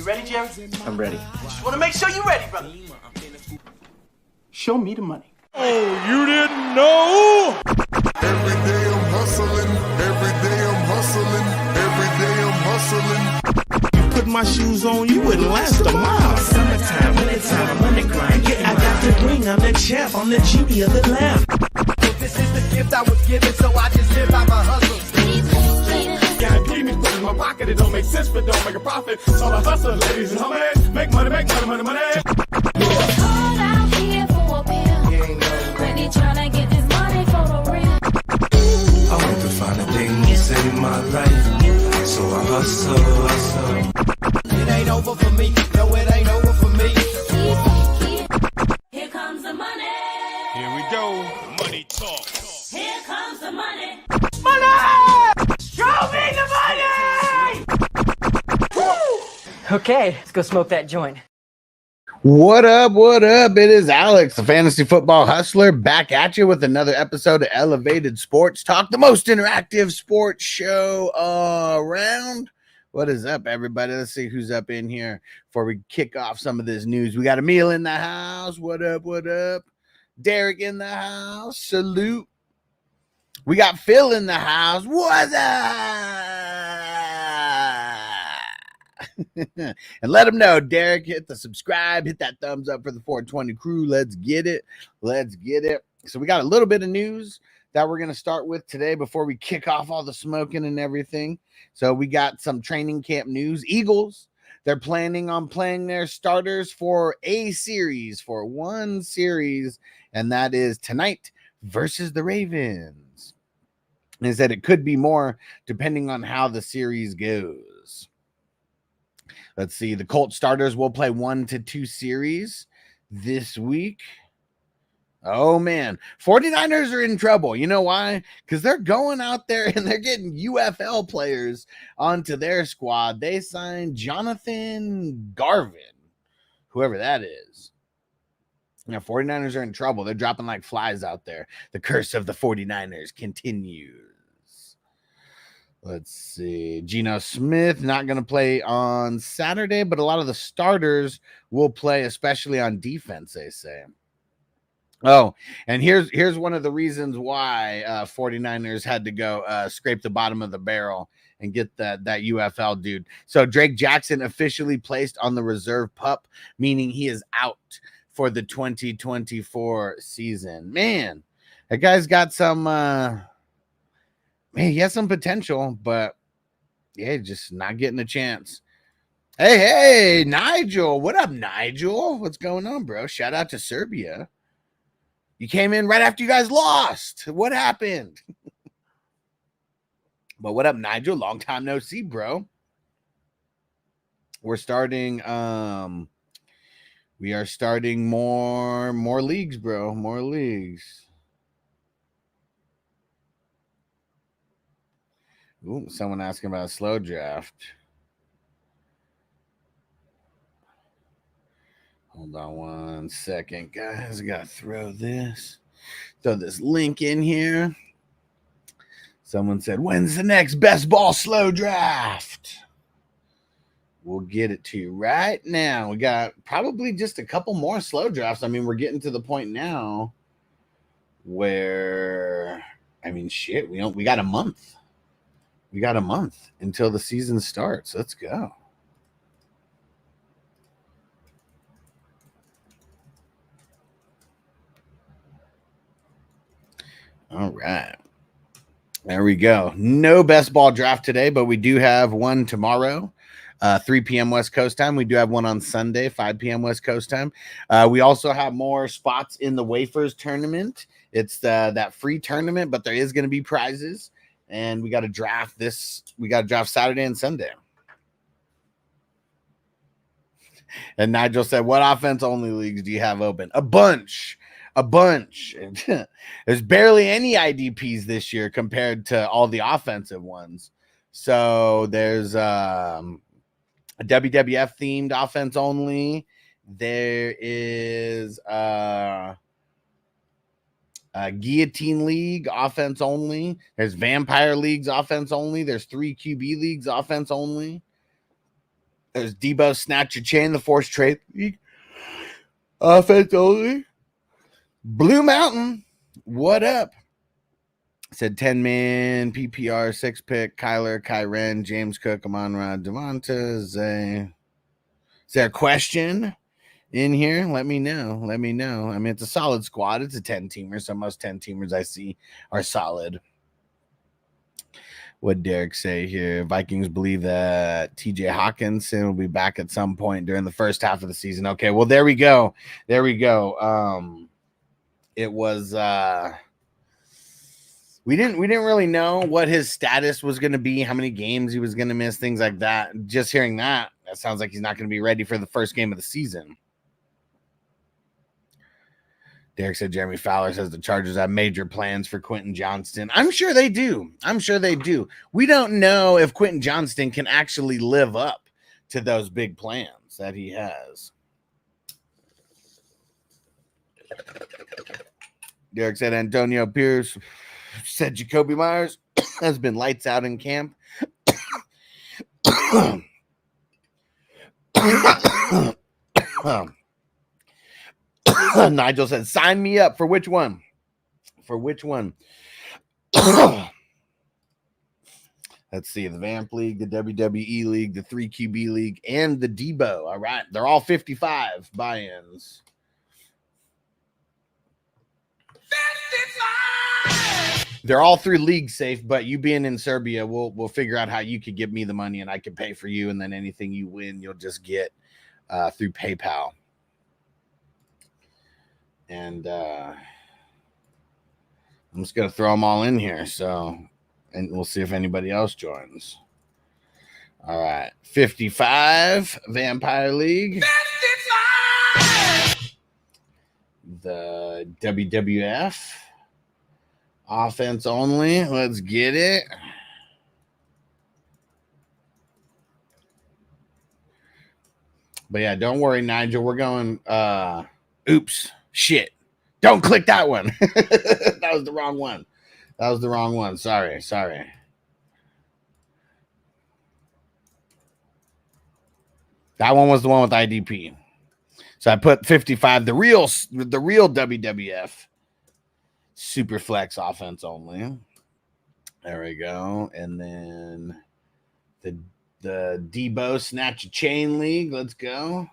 ready, Jerry? I'm ready. Just want to make sure you're ready, brother. Show me the money. Oh, you didn't know? Every day I'm hustling. Every day I'm hustling. Every day I'm hustling. Put my shoes on, you wouldn't last a mile. Summertime, wintertime, I'm on the grind. Yeah, I got the ring, I'm the champ, I'm the genie of the lamp. This is the gift I was given, so I just live by my hustle. God gave me put in my pocket, it don't make sense, but don't make a profit. So I hustle, ladies and homies. Make money, money, money. Hold out here for a pill. Ready tryna get this money for the real. I want to find a thing to save my life, so I hustle. It ain't over for me. No, it ain't over for me. Here comes the money. Here we go. Money talk. Here comes the money. Show me the money! Okay, let's go smoke that joint. What up? What up? It is Alex, the fantasy football hustler, back at you with another episode of Elevated Sports Talk, the most interactive sports show around. What is up, everybody? Let's see who's up in here before we kick off some of this news. We got Emil in the house. What up? What up? Derek in the house. Salute. We got Phil in the house. What's up? And let them know, Derek, hit the subscribe, hit that thumbs up for the 420 crew. Let's get it. Let's get it. So we got a little bit of news that we're going to start with today before we kick off all the smoking and everything. So we got some training camp news. Eagles, they're planning on playing their starters for one series, and that is tonight versus the Ravens. And said it could be more depending on how the series goes. Let's see. The Colts starters will play 1 to 2 series this week. Oh, man. 49ers are in trouble. You know why? Because they're going out there and they're getting UFL players onto their squad. They signed Jonathan Garvin, whoever that is. Now, 49ers are in trouble. They're dropping like flies out there. The curse of the 49ers continues. Let's see. Geno Smith not going to play on Saturday, but a lot of the starters will play, especially on defense, they say. Oh, and here's one of the reasons why 49ers had to go scrape the bottom of the barrel and get that UFL dude. So Drake Jackson officially placed on the reserve pup, meaning he is out for the 2024 season. Man, that guy's got some he has some potential, but yeah, just not getting a chance. Hey, Nigel. What up, Nigel? What's going on, bro? Shout out to Serbia. You came in right after you guys lost. What happened? But what up, Nigel? Long time no see, bro. We're starting we are starting more leagues, bro. More leagues. Ooh, someone asking about a slow draft. Hold on one second, guys. I got to throw this link in here. Someone said, when's the next best ball slow draft? We'll get it to you right now. We got probably just a couple more slow drafts. I mean, we're getting to the point now where, I mean, shit, we got a month. We got a month until the season starts. Let's go. All right. There we go. No best ball draft today, but we do have one tomorrow, 3 p.m. West Coast time. We do have one on Sunday, 5 p.m. West Coast time. We also have more spots in the Wafers tournament. It's that free tournament, but there is going to be prizes. And we got to draft this. We got to draft Saturday and Sunday. And Nigel said, what offense only leagues do you have open? A bunch. There's barely any IDPs this year compared to all the offensive ones. So there's a WWF themed offense only. There is Guillotine League offense only. There's Vampire Leagues offense only. There's 3 QB Leagues offense only. There's Debo snatch your chain, the force trade league. Offense only. Blue Mountain, what up? Said 10-man, PPR, 6-pick, Kyler, Kyren, James Cook, Amon-Ra, Devonta, Zay. Is there a question in here? Let me know. Let me know. I mean, it's a solid squad. It's a 10-teamer, so most 10-teamers I see are solid. What Derek say here? Vikings believe that TJ Hawkinson will be back at some point during the first half of the season. Okay, well, there we go. There we go. It was we didn't really know what his status was going to be, how many games he was going to miss, things like that. Just hearing that sounds like he's not going to be ready for the first game of the season. Derek said Jeremy Fowler says the Chargers have major plans for Quentin Johnston. I'm sure they do. I'm sure they do. We don't know if Quentin Johnston can actually live up to those big plans that he has. Derek said Antonio Pierce said Jacoby Myers has been lights out in camp. Nigel said, sign me up. For which one? For which one? Let's see. The Vamp League, the WWE League, the 3QB League, and the Debo. All right. They're all 55 buy-ins. 55! They're all through League Safe, but you being in Serbia, we'll figure out how you could give me the money and I can pay for you, and then anything you win, you'll just get through PayPal. And I'm just going to throw them all in here. So, and we'll see if anybody else joins. All right. 55 Vampire League. 55! The WWF offense only. Let's get it. But yeah, don't worry, Nigel. We're going, oops. Shit. Don't click that one. That was the wrong one. That was the wrong one. Sorry. That one was the one with IDP. So I put 55, the real WWF Superflex offense only. There we go. And then the Debo Snatch a Chain League. Let's go.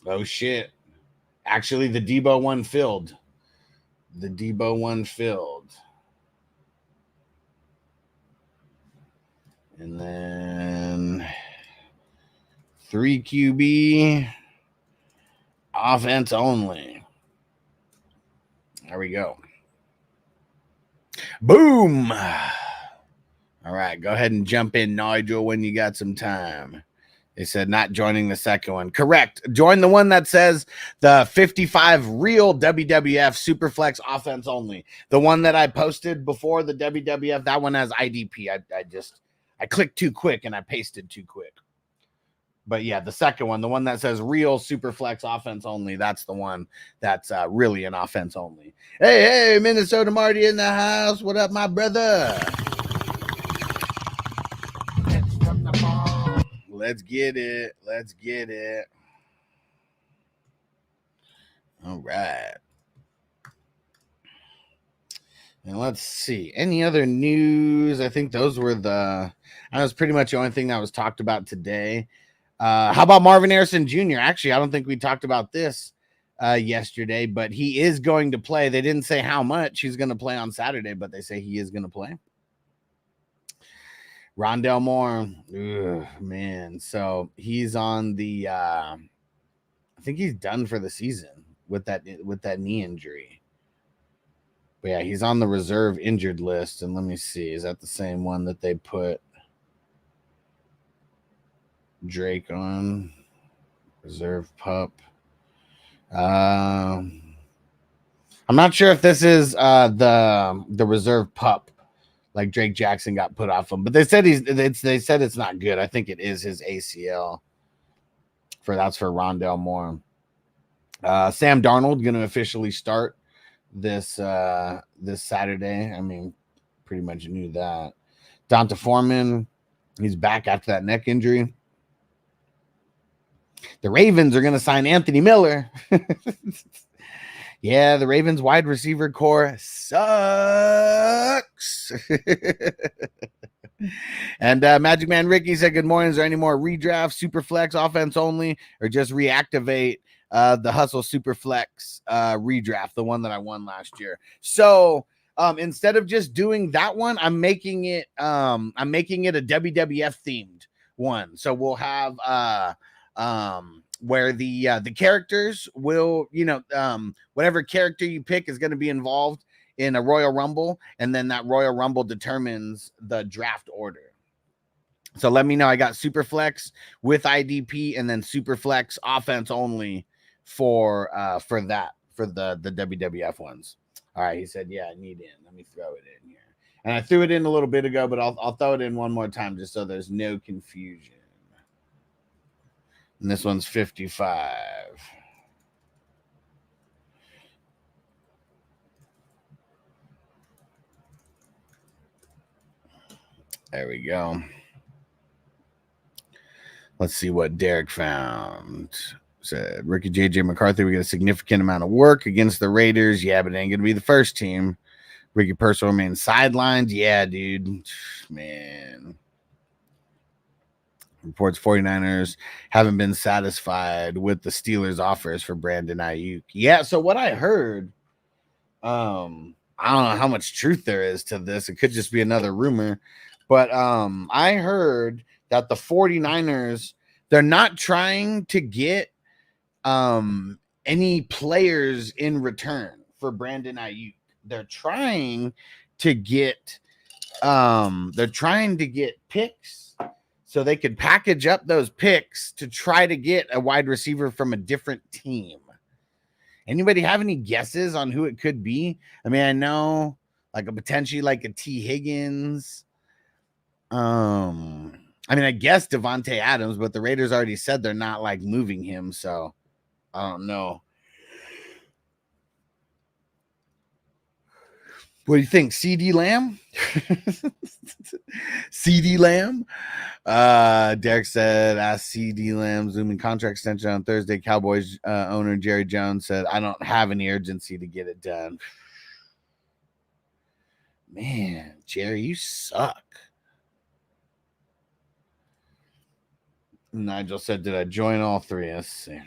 Oh, shit. Actually, the Debo one filled. The Debo one filled. And then 3QB offense only. There we go. Boom. All right, go ahead and jump in, Nigel, when you got some time. They said not joining the second one. Correct. Join the one that says the 55 real WWF Superflex offense only. The one that I posted before the WWF, that one has IDP. I clicked too quick and I pasted too quick. But yeah, the second one, the one that says real Superflex offense only, that's the one that's really an offense only. Hey, Minnesota Marty in the house. What up, my brother? Let's get it. Let's get it. All right. And let's see. Any other news? I think those were that was pretty much the only thing that was talked about today. How about Marvin Harrison Jr.? Actually, I don't think we talked about this yesterday, but he is going to play. They didn't say how much he's going to play on Saturday, but they say he is going to play. Rondell Moore, man. So he's on the I think he's done for the season with that knee injury. But yeah, he's on the reserve injured list. And let me see, is that the same one that they put Drake on? Reserve pup. I'm not sure if this is the reserve pup. Like Drake Jackson got put off him, but they said it's not good. I think it is his ACL. That's for Rondell Moore. Sam Darnold going to officially start this Saturday. I mean, pretty much knew that. Donta Foreman He's back after that neck injury. The Ravens are going to sign Anthony Miller. Yeah, the Ravens wide receiver core sucks. And Magic Man Ricky said, good morning. Is there any more redraft, super flex, offense only, or just reactivate the Hustle super flex redraft, the one that I won last year? So instead of just doing that one, I'm making it a WWF themed one. So we'll have where the characters will, whatever character you pick is going to be involved in a Royal Rumble, and then that Royal Rumble determines the draft order. So let me know. I got Superflex with IDP, and then Superflex offense only for the WWF ones. All right, he said, yeah, I need in. Let me throw it in here. And I threw it in a little bit ago, but I'll throw it in one more time just so there's no confusion. And this one's 55. There we go. Let's see what Derek found. Said Ricky JJ McCarthy, we get a significant amount of work against the Raiders. Yeah, but it ain't going to be the first team. Ricky Purcell remains sidelined. Yeah, dude. Man. Reports 49ers haven't been satisfied with the Steelers' offers for Brandon Ayuk. Yeah, so what I heard, I don't know how much truth there is to this. It could just be another rumor. But I heard that the 49ers, they're not trying to get any players in return for Brandon Ayuk. They're trying to get picks so they could package up those picks to try to get a wide receiver from a different team. Anybody have any guesses on who it could be? I mean, I know potentially like a T. Higgins. I mean, I guess Devontae Adams, but the Raiders already said they're not moving him, so I don't know. What do you think? CD Lamb? CD Lamb? Derek said, ask CD Lamb zooming contract extension on Thursday. Cowboys owner Jerry Jones said, I don't have any urgency to get it done. Man, Jerry, you suck. Nigel said, did I join all three? Let's see.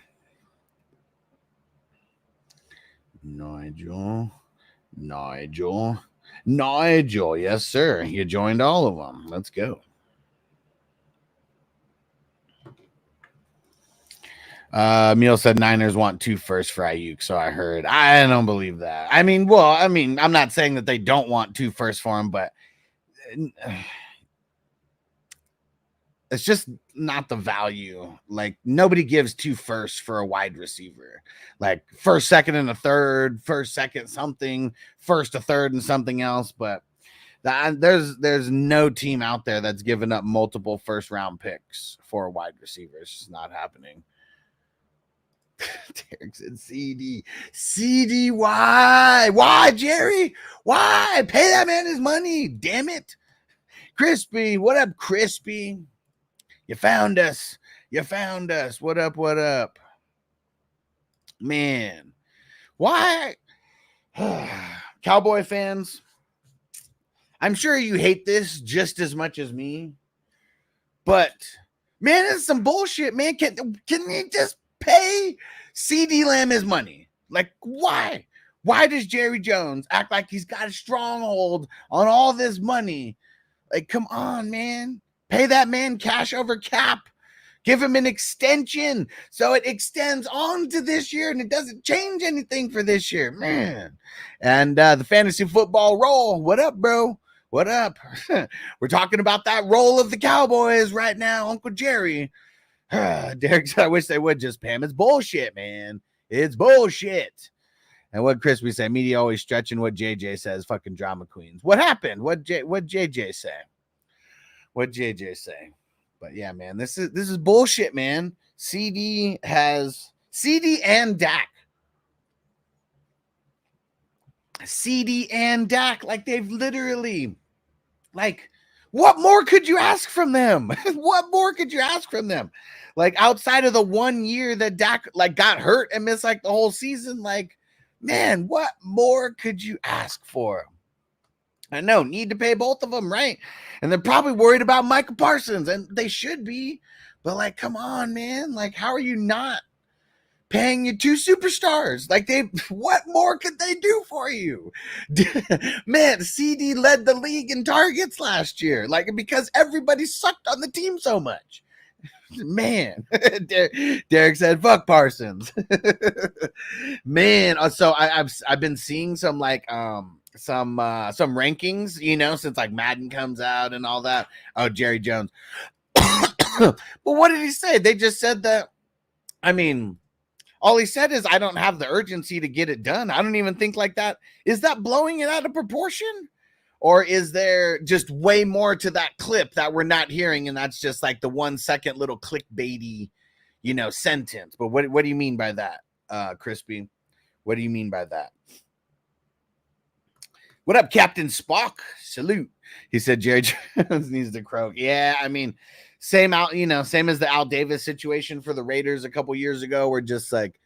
Nigel. Yes, sir. You joined all of them. Let's go. Meal said Niners want 2 firsts for Ayuk, so I heard. I don't believe that. I'm not saying that they don't want 2 firsts for him, but it's just not the value. Nobody gives 2 firsts for a wide receiver. First, second, and a third, first, second, something, first, a third, and something else. But there's no team out there that's given up multiple first round picks for a wide receiver. It's just not happening. Derek said CD. Why, Jerry? Why? Pay that man his money. Damn it. Crispy. What up, Crispy? You found us. What up? Man. Why? Cowboy fans, I'm sure you hate this just as much as me. But, man, it's some bullshit, man. Can you just pay CD Lamb his money? Why? Why does Jerry Jones act like he's got a stronghold on all this money? Come on, man. Pay that man cash over cap. Give him an extension so it extends on to this year and it doesn't change anything for this year, man. And the fantasy football roll. What up, bro? What up? We're talking about that roll of the Cowboys right now, Uncle Jerry. Derek said, I wish they would just pay him. It's bullshit, man. It's bullshit. And what Crispy say? Media always stretching what JJ says. Fucking drama queens. What happened? What JJ say? What JJ say? But yeah, man, this is bullshit, man. CD and Dak. CD and Dak, they've literally, What more could you ask from them? What more could you ask from them? Like outside of the 1 year that Dak like got hurt and missed like the whole season, like, man, what more could you ask for? I know, need to pay both of them, right? And they're probably worried about Micah Parsons, and they should be. But like, come on, man. Like, how are you not paying you 2 superstars? Like, what more could they do for you? Man, CD led the league in targets last year, like, because everybody sucked on the team so much. Man, Derek said, "Fuck Parsons." Man, so I've been seeing some like some rankings, you know, since like Madden comes out and all that. Oh, Jerry Jones. But what did he say? They just said that. I mean, all he said is, "I don't have the urgency to get it done." I don't even think like that. Is that blowing it out of proportion? Or is there just way more to that clip that we're not hearing, and that's just like the 1 second little clickbaity, you know, sentence? But what do you mean by that, Crispy? What do you mean by that? What up, Captain Spock? Salute. He said Jerry Jones needs to croak. Yeah, I mean, same as the Al Davis situation for the Raiders a couple years ago, where just like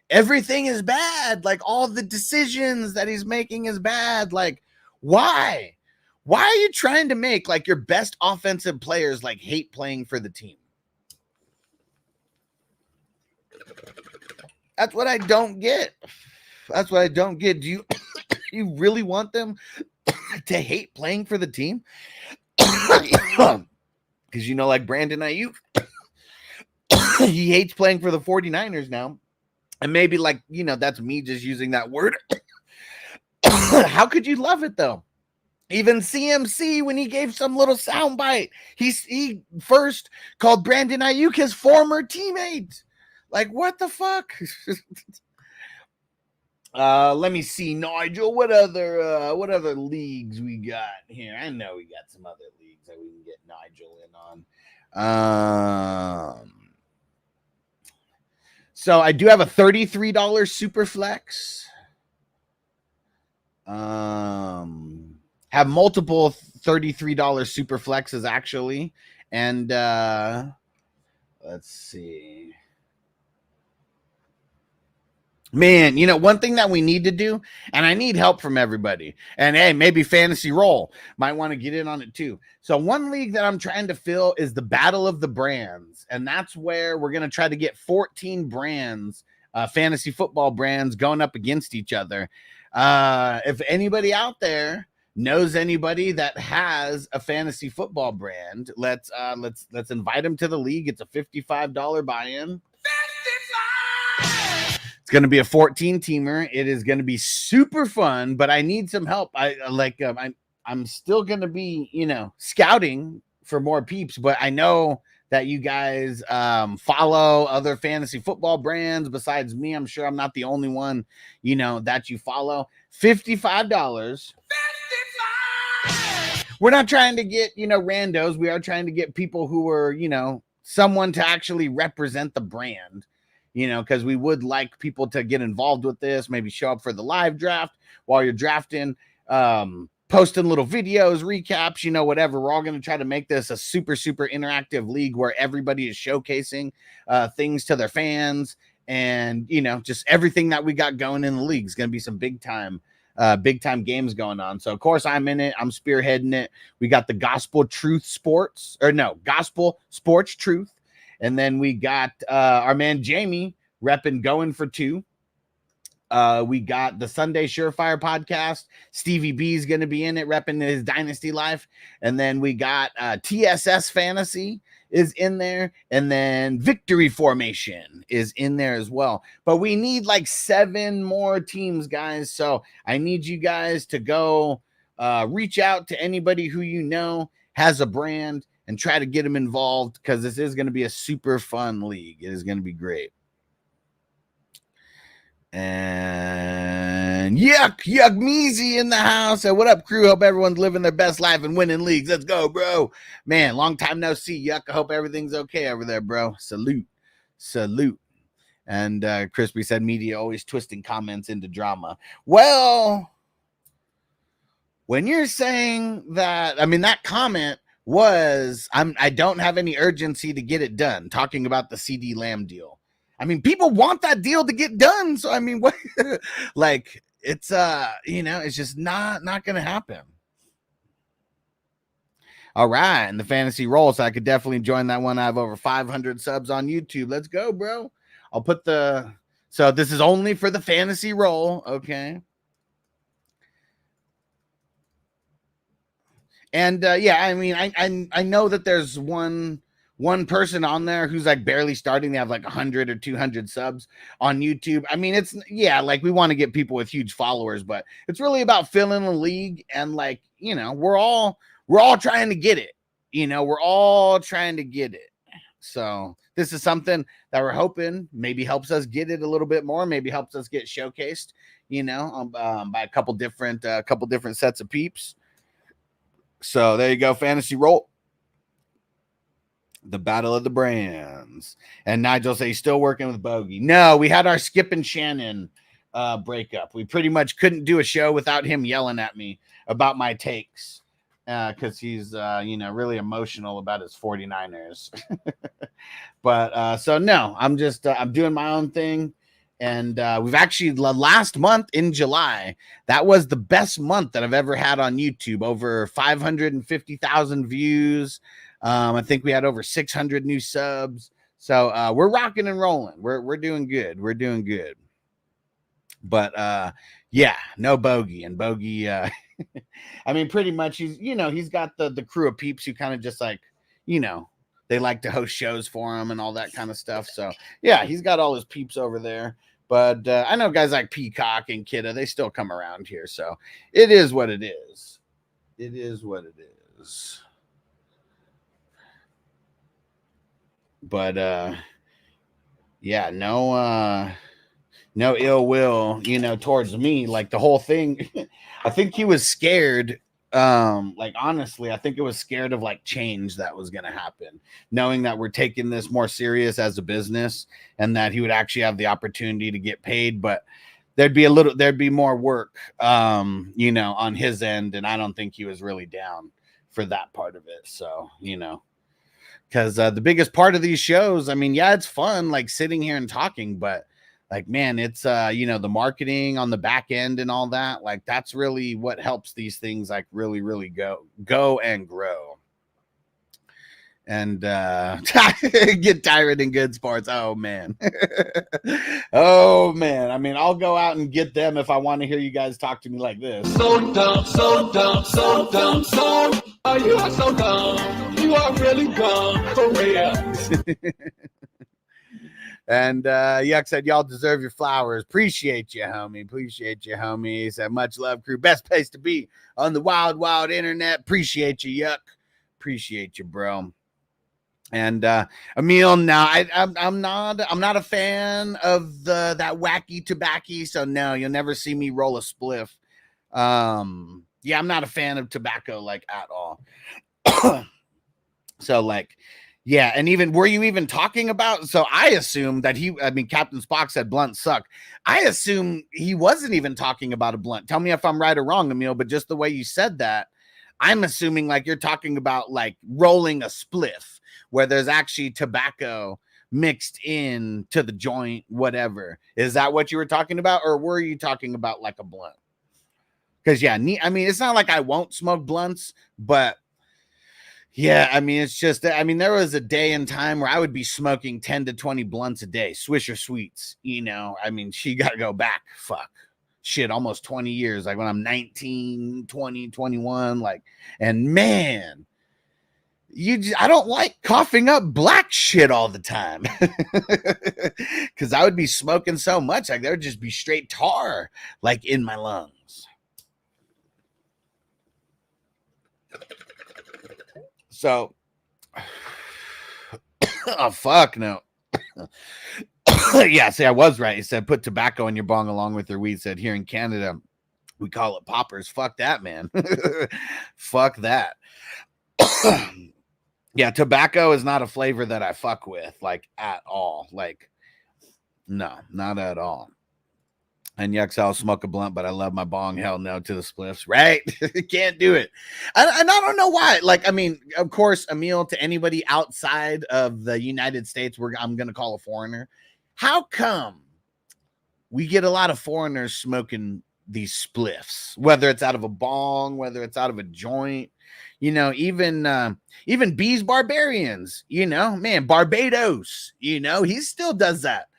everything is bad. Like all the decisions that he's making is bad. Like, why? Why are you trying to make like your best offensive players like hate playing for the team? That's what I don't get. That's what I don't get. Do you really want them to hate playing for the team? Because, you know, like Brandon Ayuk, he hates playing for the 49ers now. And maybe like, you know, that's me just using that word. How could you love it though? Even CMC, when he gave some little soundbite, he first called Brandon Ayuk his former teammate. Like, what the fuck? Let me see, Nigel. What other leagues we got here? I know we got some other leagues that we can get Nigel in on. So I do have a $33 super flex. Have multiple $33 super flexes actually, and let's see. Man, you know, one thing that we need to do, and I need help from everybody, and hey, maybe Fantasy Roll might want to get in on it too. So one league that I'm trying to fill is the Battle of the Brands, and that's where we're going to try to get 14 brands, fantasy football brands going up against each other. If anybody out there knows anybody that has a fantasy football brand, let's invite them to the league. It's a $55 buy-in. It's going to be a 14 teamer. It is going to be super fun, but I need some help. I'm still going to be, you know, scouting for more peeps, but I know that you guys follow other fantasy football brands besides me. I'm sure I'm not the only one, you know, that you follow. $55. We're not trying to get, you know, randos. We are trying to get people who are, you know, someone to actually represent the brand, you know, because we would like people to get involved with this, maybe show up for the live draft while you're drafting, posting little videos, recaps, you know, whatever. We're all going to try to make this a super, super interactive league where everybody is showcasing things to their fans, and, you know, just everything that we got going in the league is going to be some big time games going on. So of course I'm in it. I'm spearheading it. We got the Gospel Sports Truth. And then we got our man Jamie repping Going for Two. We got the Sunday Surefire podcast. Stevie B is going to be in it, repping his Dynasty life. And then we got TSS Fantasy is in there. And then Victory Formation is in there as well. But we need like 7 more teams, guys. So I need you guys to go reach out to anybody who you know has a brand and try to get them involved, because this is going to be a super fun league. It is going to be great. And Yuck Meezy in the house. And what up, crew? Hope everyone's living their best life and winning leagues. Let's go, bro. Man, long time no see, Yuck. I hope everything's okay over there, bro. Salute. And Crispy said media always twisting comments into drama. Well, when you're saying that, I mean, that comment was I don't have any urgency to get it done, talking about the CD Lamb deal. I mean, people want that deal to get done. So I mean, what like it's it's just not gonna happen. All right, and the fantasy roll, so I could definitely join that one. I have over 500 subs on YouTube. Let's go, bro. I'll put so this is only for the fantasy roll, okay? And yeah, I mean, I know that there's one person on there who's like barely starting. They have like 100 or 200 subs on YouTube. I mean, it's like we want to get people with huge followers, but it's really about filling the league, and like, we're all trying to get it. We're all trying to get it. So this is something that we're hoping maybe helps us get it a little bit more, maybe helps us get showcased, by a couple different sets of peeps. So there you go, fantasy roll. The battle of the brands. And Nigel says he's still working with Bogey. No, we had our Skip and Shannon breakup. We pretty much couldn't do a show without him yelling at me about my takes, because he's really emotional about his 49ers. But so no, I'm just I'm doing my own thing. And we've actually, last month in July, that was the best month that I've ever had on YouTube. Over 550,000 views. I think we had over 600 new subs. So we're rocking and rolling. We're doing good. We're doing good. But yeah, no Bogey. And Bogey, I mean, pretty much he's got the crew of peeps who kind of just like, they like to host shows for him and all that kind of stuff. So yeah, he's got all his peeps over there. But I know guys like Peacock and Kidda, they still come around here. So it is what it is. It is what it is. But yeah, no ill will, towards me. Like the whole thing, I think he was scared. Like honestly, I think it was scared of like change that was going to happen, knowing that we're taking this more serious as a business and that he would actually have the opportunity to get paid, but there'd be more work, on his end. And I don't think he was really down for that part of it. So, because the biggest part of these shows, I mean, yeah, it's fun, like sitting here and talking, but like, man, it's, the marketing on the back end and all that, like, that's really what helps these things like really, really go and grow. And get tired in good sports. Oh, man. Oh, man. I mean, I'll go out and get them if I want to hear you guys talk to me like this. So dumb, so dumb, so dumb, so you are so dumb. You are really dumb, for real. And Yuck said, y'all deserve your flowers. Appreciate you, homie. Appreciate you, homie. He said, much love, crew. Best place to be on the wild, wild internet. Appreciate you, Yuck. Appreciate you, bro. And Emil, now I'm not a fan of that wacky tobacco. So no, you'll never see me roll a spliff. Yeah, I'm not a fan of tobacco like at all. So like, yeah, and even were you even talking about? So I assume that Captain Spock said blunts suck. I assume he wasn't even talking about a blunt. Tell me if I'm right or wrong, Emil, but just the way you said that, I'm assuming like you're talking about like rolling a spliff where there's actually tobacco mixed in to the joint, whatever. Is that what you were talking about? Or were you talking about like a blunt? Because yeah, I mean, it's not like I won't smoke blunts, but yeah, I mean, it's just, I mean, there was a day and time where I would be smoking 10 to 20 blunts a day, Swisher Sweets, I mean, she got to go back, shit, almost 20 years, like when I'm 19, 20, 21, like, and man, I don't like coughing up black shit all the time because I would be smoking so much, like there would just be straight tar, like in my lungs. So, oh, fuck no. Yeah, see, I was right. He said, put tobacco in your bong along with your weed. Said, here in Canada, we call it poppers. Fuck that, man. Fuck that. Yeah, tobacco is not a flavor that I fuck with, like, at all. Like, no, not at all. And yucks, I'll smoke a blunt, but I love my bong. Hell no to the spliffs, right? Can't do it. And I don't know why. Like, I mean, of course, Emil, to anybody outside of the United States, I'm going to call a foreigner. How come we get a lot of foreigners smoking these spliffs, whether it's out of a bong, whether it's out of a joint, you know, even Bees Barbarians, you know, man, Barbados, you know, he still does that.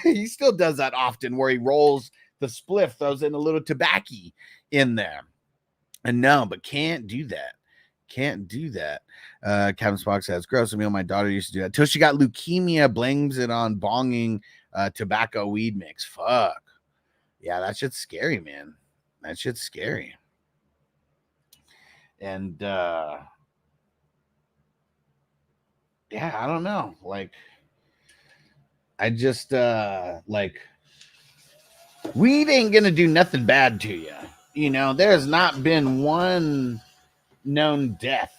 He still does that often where he rolls the spliff, throws in a little tobacco in there. And no, but can't do that. Can't do that. Kevin Spock says, gross. I mean, my daughter used to do that till she got leukemia, blames it on bonging tobacco weed mix. Fuck. Yeah, that shit's scary, man. That shit's scary. And yeah, I don't know. Like, I just like, weed ain't gonna do nothing bad to you. You know, there's not been one known death,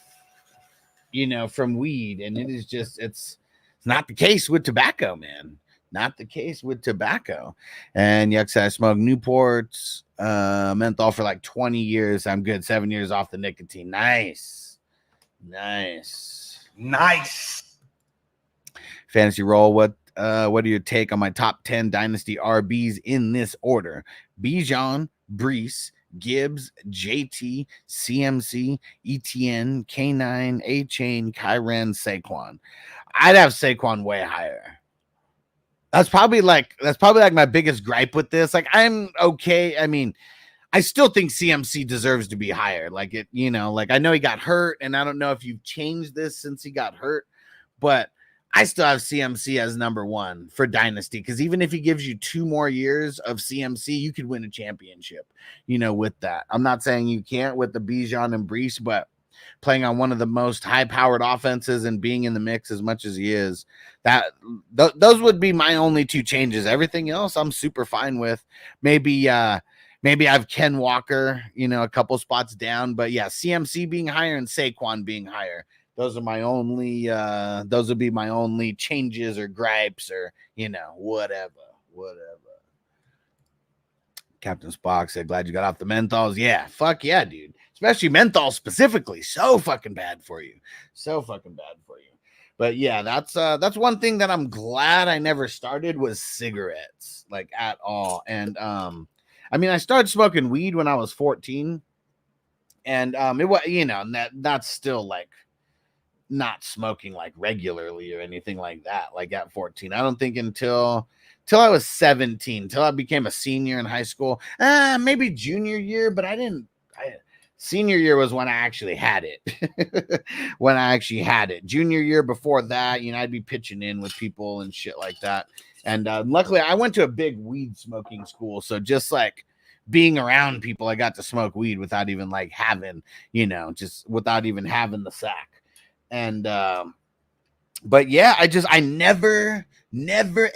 you know, from weed, and it is just it's not the case with tobacco, man. Not the case with tobacco. And yuck, I smoked Newports, menthol for like 20 years. I'm good. 7 years off the nicotine. Nice. Fantasy roll. What are your take on my top 10 Dynasty RBs in this order? Bijan, Brees, Gibbs, JT, CMC, ETN, K9, A-Chain, Kyren, Saquon. I'd have Saquon way higher. That's probably like my biggest gripe with this. Like, I'm okay. I mean, I still think CMC deserves to be higher. Like, it, you know, like I know he got hurt, and I don't know if you've changed this since he got hurt, but I still have CMC as number one for Dynasty, because even if he gives you 2 more years of CMC, you could win a championship, you know, with that. I'm not saying you can't with the Bijan and Brees, but playing on one of the most high-powered offenses and being in the mix as much as he is, those would be my only 2 changes. Everything else I'm super fine with. Maybe I've Ken Walker, you know, a couple spots down, but yeah, CMC being higher and Saquon being higher. Those are my only those would be my only changes or gripes or, you know, whatever. Captain Spock said, glad you got off the menthols. Yeah, fuck yeah, dude. Especially menthol specifically. So fucking bad for you. But yeah, that's one thing that I'm glad I never started was cigarettes, like at all. And I mean, I started smoking weed when I was 14. And it was, you know, that's still like not smoking like regularly or anything like that, like at 14. I don't think until I was 17, till I became a senior in high school, maybe junior year, but senior year was when I actually had it. Junior year before that, you know, I'd be pitching in with people and shit like that. And luckily I went to a big weed smoking school. So just like being around people, I got to smoke weed without even like having, you know, just without even having the sack. And but yeah, I never ever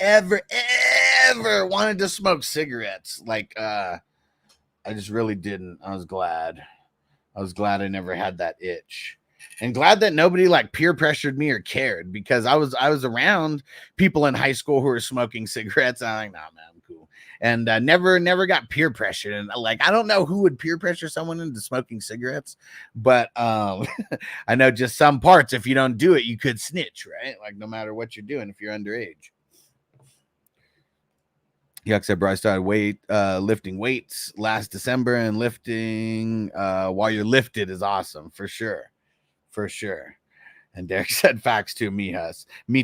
wanted to smoke cigarettes. Like I just really didn't. I was glad I never had that itch, and glad that nobody like peer pressured me or cared, because I was around people in high school who were smoking cigarettes. And I'm like, nah, man, I'm cool. And never got peer pressured. And like, I don't know who would peer pressure someone into smoking cigarettes, but I know just some parts, if you don't do it, you could snitch, right? Like no matter what you're doing, if you're underage. Yuck said, bro, I started lifting weights last December, and lifting while you're lifted is awesome, for sure. And Derek said, facts too, me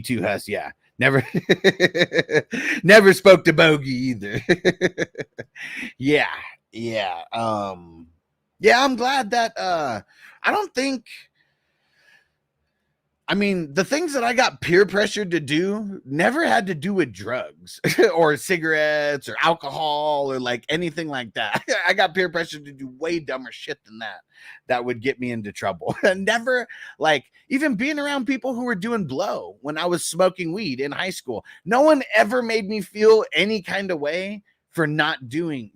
too, Huss. Yeah, never spoke to Bogey either. Yeah. I'm glad that I don't think, I mean, the things that I got peer pressured to do never had to do with drugs or cigarettes or alcohol or like anything like that. I got peer pressured to do way dumber shit than that would get me into trouble. Never, like, even being around people who were doing blow when I was smoking weed in high school. No one ever made me feel any kind of way for not doing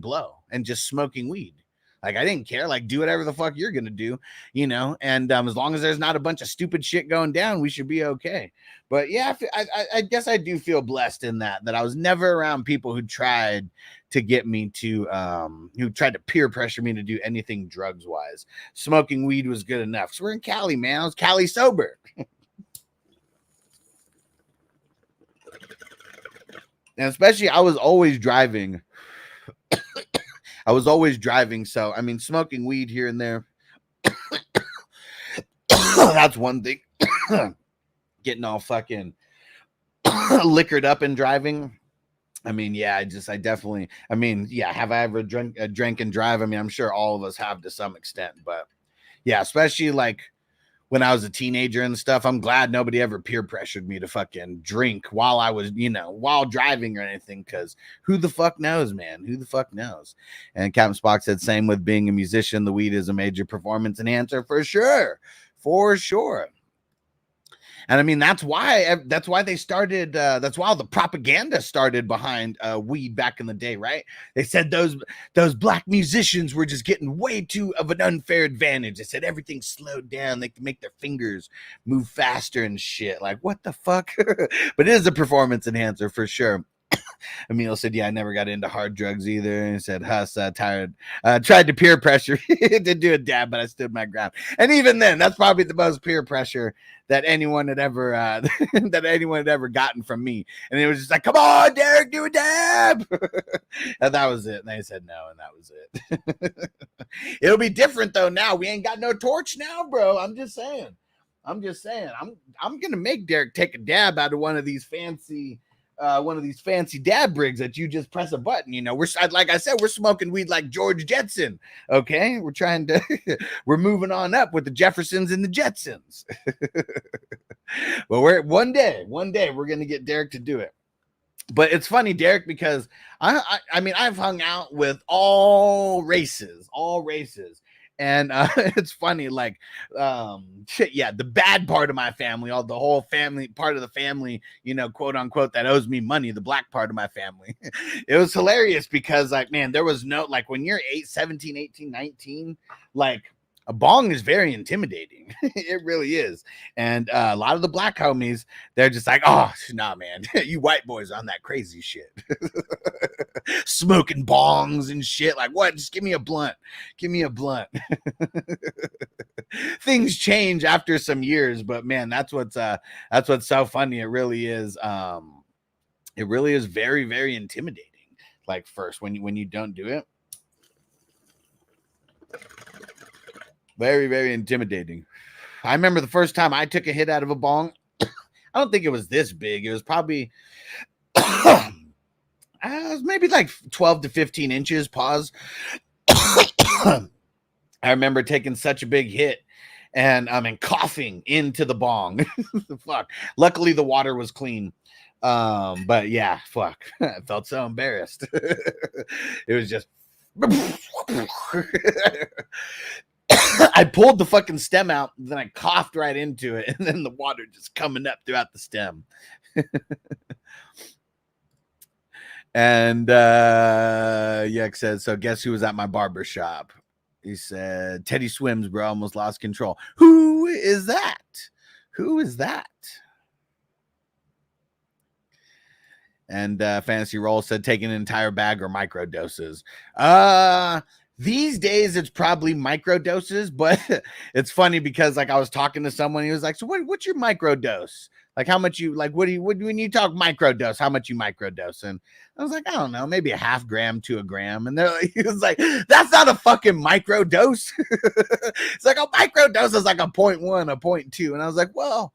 blow and just smoking weed. Like, I didn't care. Like, do whatever the fuck you're gonna do, you know. And as long as there's not a bunch of stupid shit going down, we should be okay. But yeah, I guess I do feel blessed in that I was never around people who tried to get me to who tried to peer pressure me to do anything drugs wise. Smoking weed was good enough. So we're in Cali, man. I was Cali sober. And especially I was always driving. So I mean, smoking weed here and there, that's one thing. Getting all fucking liquored up and driving. I mean, yeah, I mean, yeah, have I ever drank and drive? I mean, I'm sure all of us have to some extent, but yeah, especially like when I was a teenager and stuff, I'm glad nobody ever peer pressured me to fucking drink while I was, you know, while driving or anything. Cause who the fuck knows, man? Who the fuck knows? And Captain Spock said, same with being a musician. The weed is a major performance enhancer for sure. For sure. And I mean, that's why they started. That's why all the propaganda started behind weed back in the day, right? They said those black musicians were just getting way too of an unfair advantage. They said everything slowed down. They could make their fingers move faster and shit. Like, what the fuck? But it is a performance enhancer for sure. Emil said, yeah, I never got into hard drugs either. He said, Huss, tried to peer pressure to do a dab, but I stood my ground. And even then, that's probably the most peer pressure that anyone had ever gotten from me. And it was just like, come on, Derek, do a dab. And that was it. And they said no, and that was it. It'll be different though now. We ain't got no torch now, bro. I'm just saying. I'm gonna make Derek take a dab out of one of these fancy dab rigs that you just press a button. You know, like I said, we're smoking weed like George Jetson. Okay, we're moving on up with the Jeffersons and the Jetsons. But one day we're gonna get Derek to do it. But it's funny, Derek, because I mean, I've hung out with all races. And it's funny, like, yeah, the bad part of my family, the whole family, part of the family, you know, quote unquote, that owes me money, the black part of my family. It was hilarious because, like, man, there was no, like, when you're 17, 18, 19, like, a bong is very intimidating. It really is. And a lot of the black homies, they're just like, oh, nah, man, you white boys on that crazy shit. Smoking bongs and shit. Like, what? Just give me a blunt. Give me a blunt. Things change after some years, but man, that's what's so funny. It really is. It really is very, very intimidating. Like, first, when you don't do it. Very, very intimidating. I remember the first time I took a hit out of a bong. I don't think it was this big. It was probably it was maybe like 12 to 15 inches. Pause. I remember taking such a big hit and coughing into the bong. Fuck. Luckily, the water was clean. But yeah, fuck. I felt so embarrassed. It was just. I pulled the fucking stem out, then I coughed right into it, and then the water just coming up throughout the stem. And Yek says, so guess who was at my barber shop? He said, Teddy Swims, bro, almost lost control. Who is that? Who is that? And Fantasy Roll said, taking an entire bag or micro doses. These days, it's probably micro doses, but it's funny because, like, I was talking to someone, he was like, so what's your micro dose? Like, how much you, like, when you talk micro dose, how much you micro dose? And I was like, I don't know, maybe a half gram to a gram. And he was like, that's not a fucking micro dose. It's like a micro dose is like a 0.1, a 0.2. And I was like, well,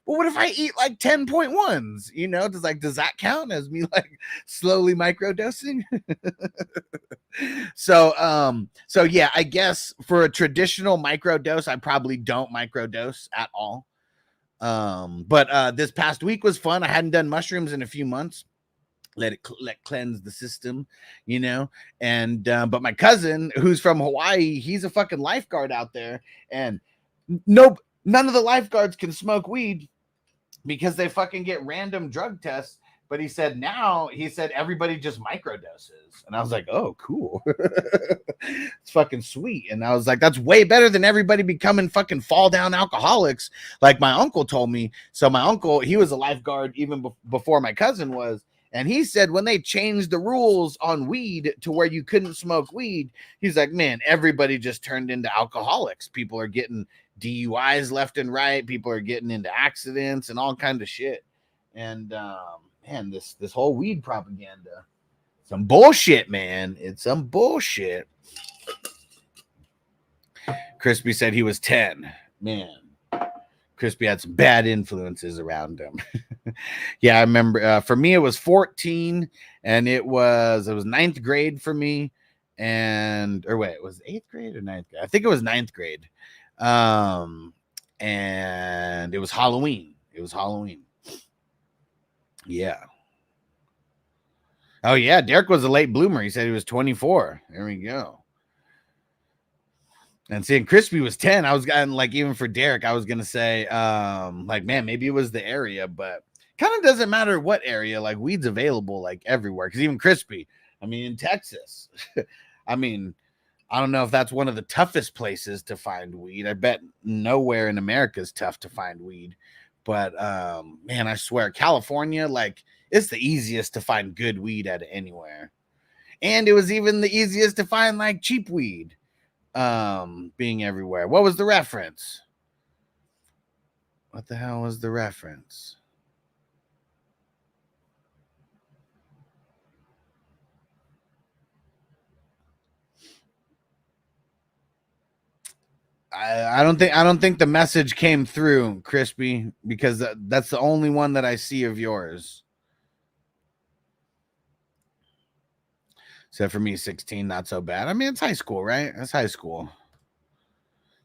what if I eat like 10.1s? You know, does that count as me like slowly microdosing? So yeah, I guess for a traditional microdose, I probably don't microdose at all. But this past week was fun. I hadn't done mushrooms in a few months. Let cleanse the system, you know. And but my cousin, who's from Hawaii, he's a fucking lifeguard out there, and none of the lifeguards can smoke weed because they fucking get random drug tests But he said everybody just microdoses. And I was like, oh, cool. It's fucking sweet. And I was like, that's way better than everybody becoming fucking fall down alcoholics. Like my uncle told me. So my uncle, he was a lifeguard even before my cousin was. And he said when they changed the rules on weed to where you couldn't smoke weed, he's like, man, everybody just turned into alcoholics. People are getting DUIs left and right. People are getting into accidents and all kinds of shit. And man, this whole weed propaganda, some bullshit, man. It's some bullshit. Crispy said he was 10. Man, Crispy had some bad influences around him. Yeah, I remember for me it was 14 and it was ninth grade for me. And or wait, it was 8th grade or 9th grade? I think it was 9th grade. And it was Halloween. Yeah. Oh yeah, Derek was a late bloomer. He said he was 24. There we go. And seeing Crispy was 10, I was going like, even for Derek, I was gonna say, like, man, maybe it was the area, but kind of doesn't matter what area. Like, weed's available like everywhere. Because even Crispy, I mean, in Texas, I mean, I don't know if that's one of the toughest places to find weed. I bet nowhere in America is tough to find weed. But man, I swear, California, like, it's the easiest to find good weed out of anywhere. And it was even the easiest to find like cheap weed. Being everywhere. What was the reference? What the hell was the reference? I don't think the message came through, Crispy, because that's the only one that I see of yours. Except for me, 16, not so bad. I mean, it's high school, right? That's high school.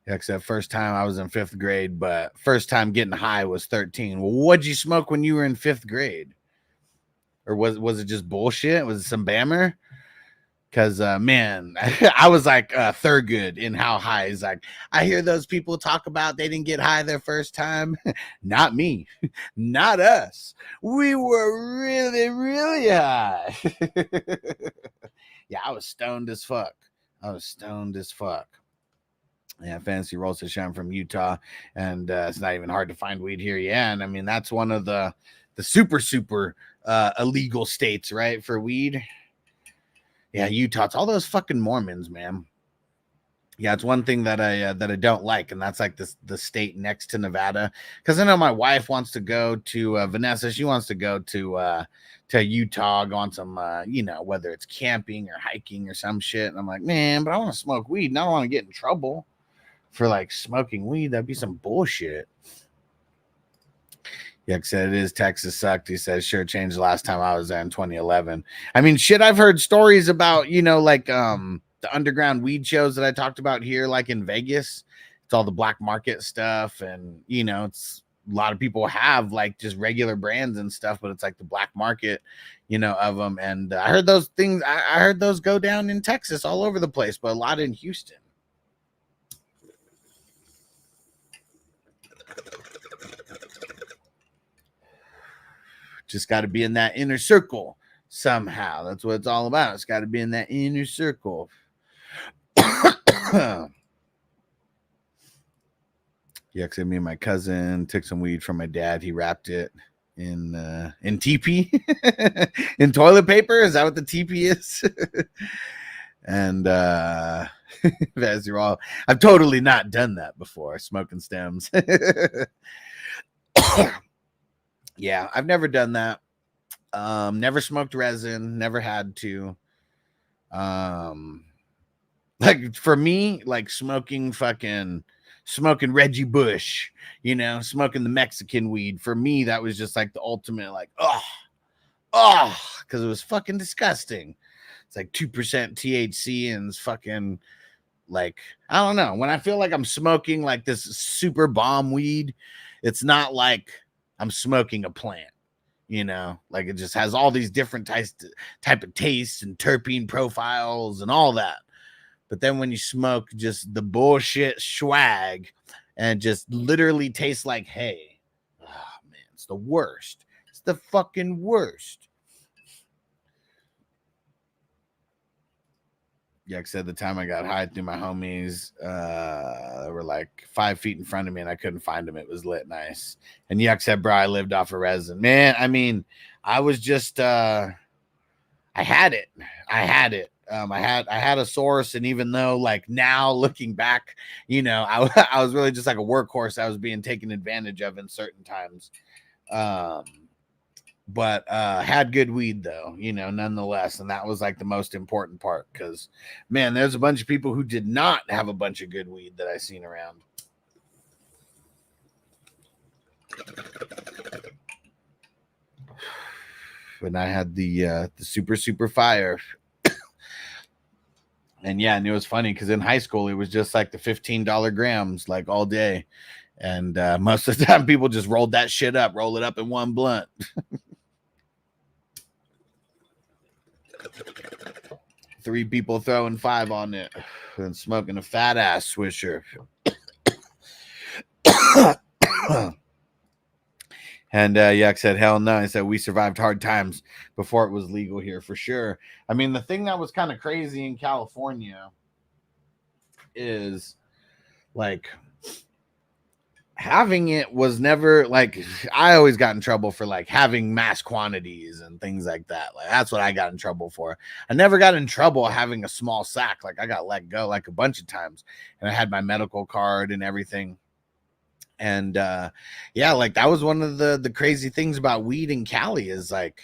Yeah, except first time I was in 5th grade, but first time getting high was 13. Well, what'd you smoke when you were in 5th grade? Or was it just bullshit? Was it some bammer? Because, man, I was like Thurgood in How High. He's like, I hear those people talk about they didn't get high their first time. Not me. Not us. We were really, really high. Yeah, I was stoned as fuck. Yeah, Fantasy Rolls to Shine from Utah. And it's not even hard to find weed here. Yeah, and I mean, that's one of the super illegal states, right, for weed. Yeah, Utah. It's all those fucking Mormons, man. Yeah, it's one thing that I don't like, and that's like the state next to Nevada. Because I know my wife wants to go to Vanessa. She wants to go to Utah, go on some whether it's camping or hiking or some shit. And I'm like, man, but I want to smoke weed, and I don't want to get in trouble for like smoking weed. That'd be some bullshit. Yuck said it is Texas sucked. He says sure changed the last time I was there in 2011. I mean, shit, I've heard stories about, like the underground weed shows that I talked about here, like in Vegas. It's all the black market stuff, and it's a lot of people have like just regular brands and stuff, but it's like the black market, of them. And I heard those things. I heard those go down in Texas all over the place, but a lot in Houston. Just got to be in that inner circle somehow. That's what it's all about. It's got to be in that inner circle. Yeah, because me and my cousin took some weed from my dad. He wrapped it in TP, in toilet paper. Is that what the TP is? And as you're all, I've totally not done that before. Smoking stems. Yeah, I've never done that. Never smoked resin, never had to. Like for me, like smoking Reggie Bush, smoking the Mexican weed. For me, that was just like the ultimate, like, because it was fucking disgusting. It's like 2% THC and it's fucking like, I don't know. When I feel like I'm smoking like this super bomb weed, it's not like I'm smoking a plant, like it just has all these different type of tastes and terpene profiles and all that. But then when you smoke just the bullshit swag and just literally tastes like hay, oh man, it's the worst. It's the fucking worst. Yuck said the time I got high through my homies, they were like 5 feet in front of me and I couldn't find them. It was lit nice. And Yuck said, bro, I lived off of resin. Man, I mean, I was just I had it. I had a source, and even though like now looking back, you know, I was really just like a workhorse. I was being taken advantage of in certain times. But had good weed though, you know, nonetheless. And that was like the most important part, because man, there's a bunch of people who did not have a bunch of good weed that I seen around. When I had the super fire. And yeah, and it was funny because in high school it was just like the $15 grams like all day. And most of the time people just rolled that shit up, roll it up in one blunt. 3 people throwing 5 on it and smoking a fat ass swisher. And Yuck said, hell no. He said, we survived hard times before it was legal here for sure. I mean, the thing that was kind of crazy in California is like having it was never like, I always got in trouble for like having mass quantities and things like that. Like that's what I got in trouble for. I never got in trouble having a small sack. Like I got let go like a bunch of times, and I had my medical card and everything. And yeah, like that was one of the crazy things about weed in Cali is like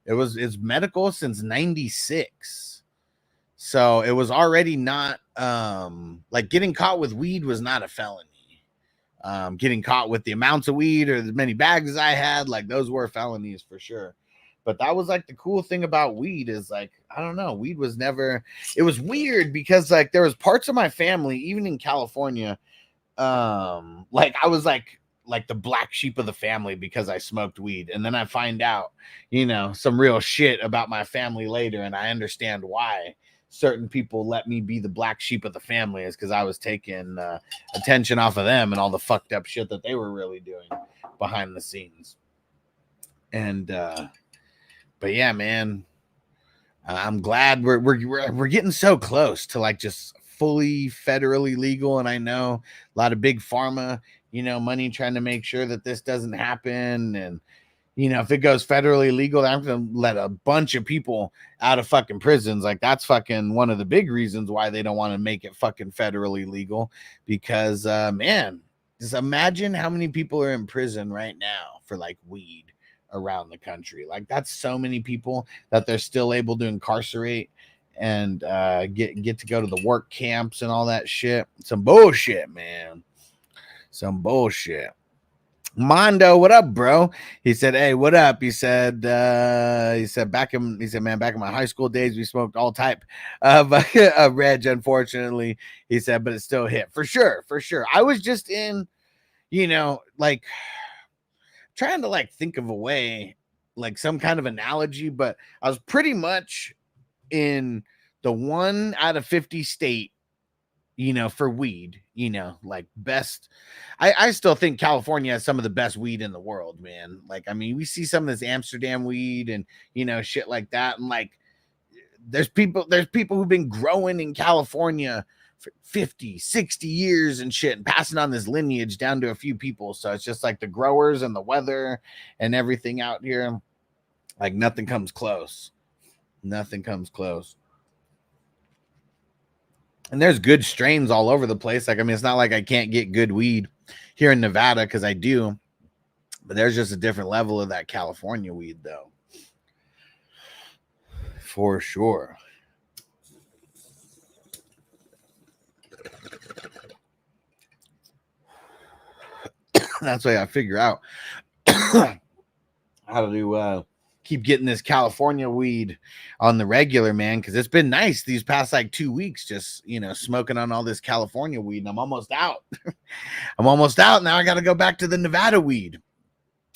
it's medical since 96. So it was already not like getting caught with weed was not a felony. Getting caught with the amounts of weed or as many bags as I had, like those were felonies for sure. But that was like the cool thing about weed is like, I don't know, weed was never, it was weird because like there was parts of my family, even in California, like I was like the black sheep of the family because I smoked weed. And then I find out, you know, some real shit about my family later, and I understand why certain people let me be the black sheep of the family is because I was taking attention off of them and all the fucked up shit that they were really doing behind the scenes. And but yeah, man, I'm glad we're getting so close to like just fully federally legal. And I know a lot of big pharma, you know, money trying to make sure that this doesn't happen. And you know, if it goes federally legal, I'm going to let a bunch of people out of fucking prisons. Like that's fucking one of the big reasons why they don't want to make it fucking federally legal, because man, just imagine how many people are in prison right now for like weed around the country. Like that's so many people that they're still able to incarcerate and get to go to the work camps and all that shit. Some bullshit, man. Some bullshit. Mondo, what up, bro? He said, hey, what up? He said, back in my high school days, we smoked all type of reg, unfortunately. He said, but it still hit for sure. I was just in, you know, like trying to like think of a way, like some kind of analogy, but I was pretty much in the 1 out of 50 state, you know, for weed, you know, like best. I still think California has some of the best weed in the world, man. Like, I mean, we see some of this Amsterdam weed and, you know, shit like that. And like, there's people who've been growing in California for 50, 60 years and shit and passing on this lineage down to a few people. So it's just like the growers and the weather and everything out here. Like nothing comes close. Nothing comes close. And there's good strains all over the place. Like, I mean, it's not like I can't get good weed here in Nevada because I do. But there's just a different level of that California weed, though. For sure. That's why I figure out how to keep getting this California weed on the regular, man, because it's been nice these past like 2 weeks, just, you know, smoking on all this California weed, and I'm almost out. I'm almost out. Now I got to go back to the Nevada weed.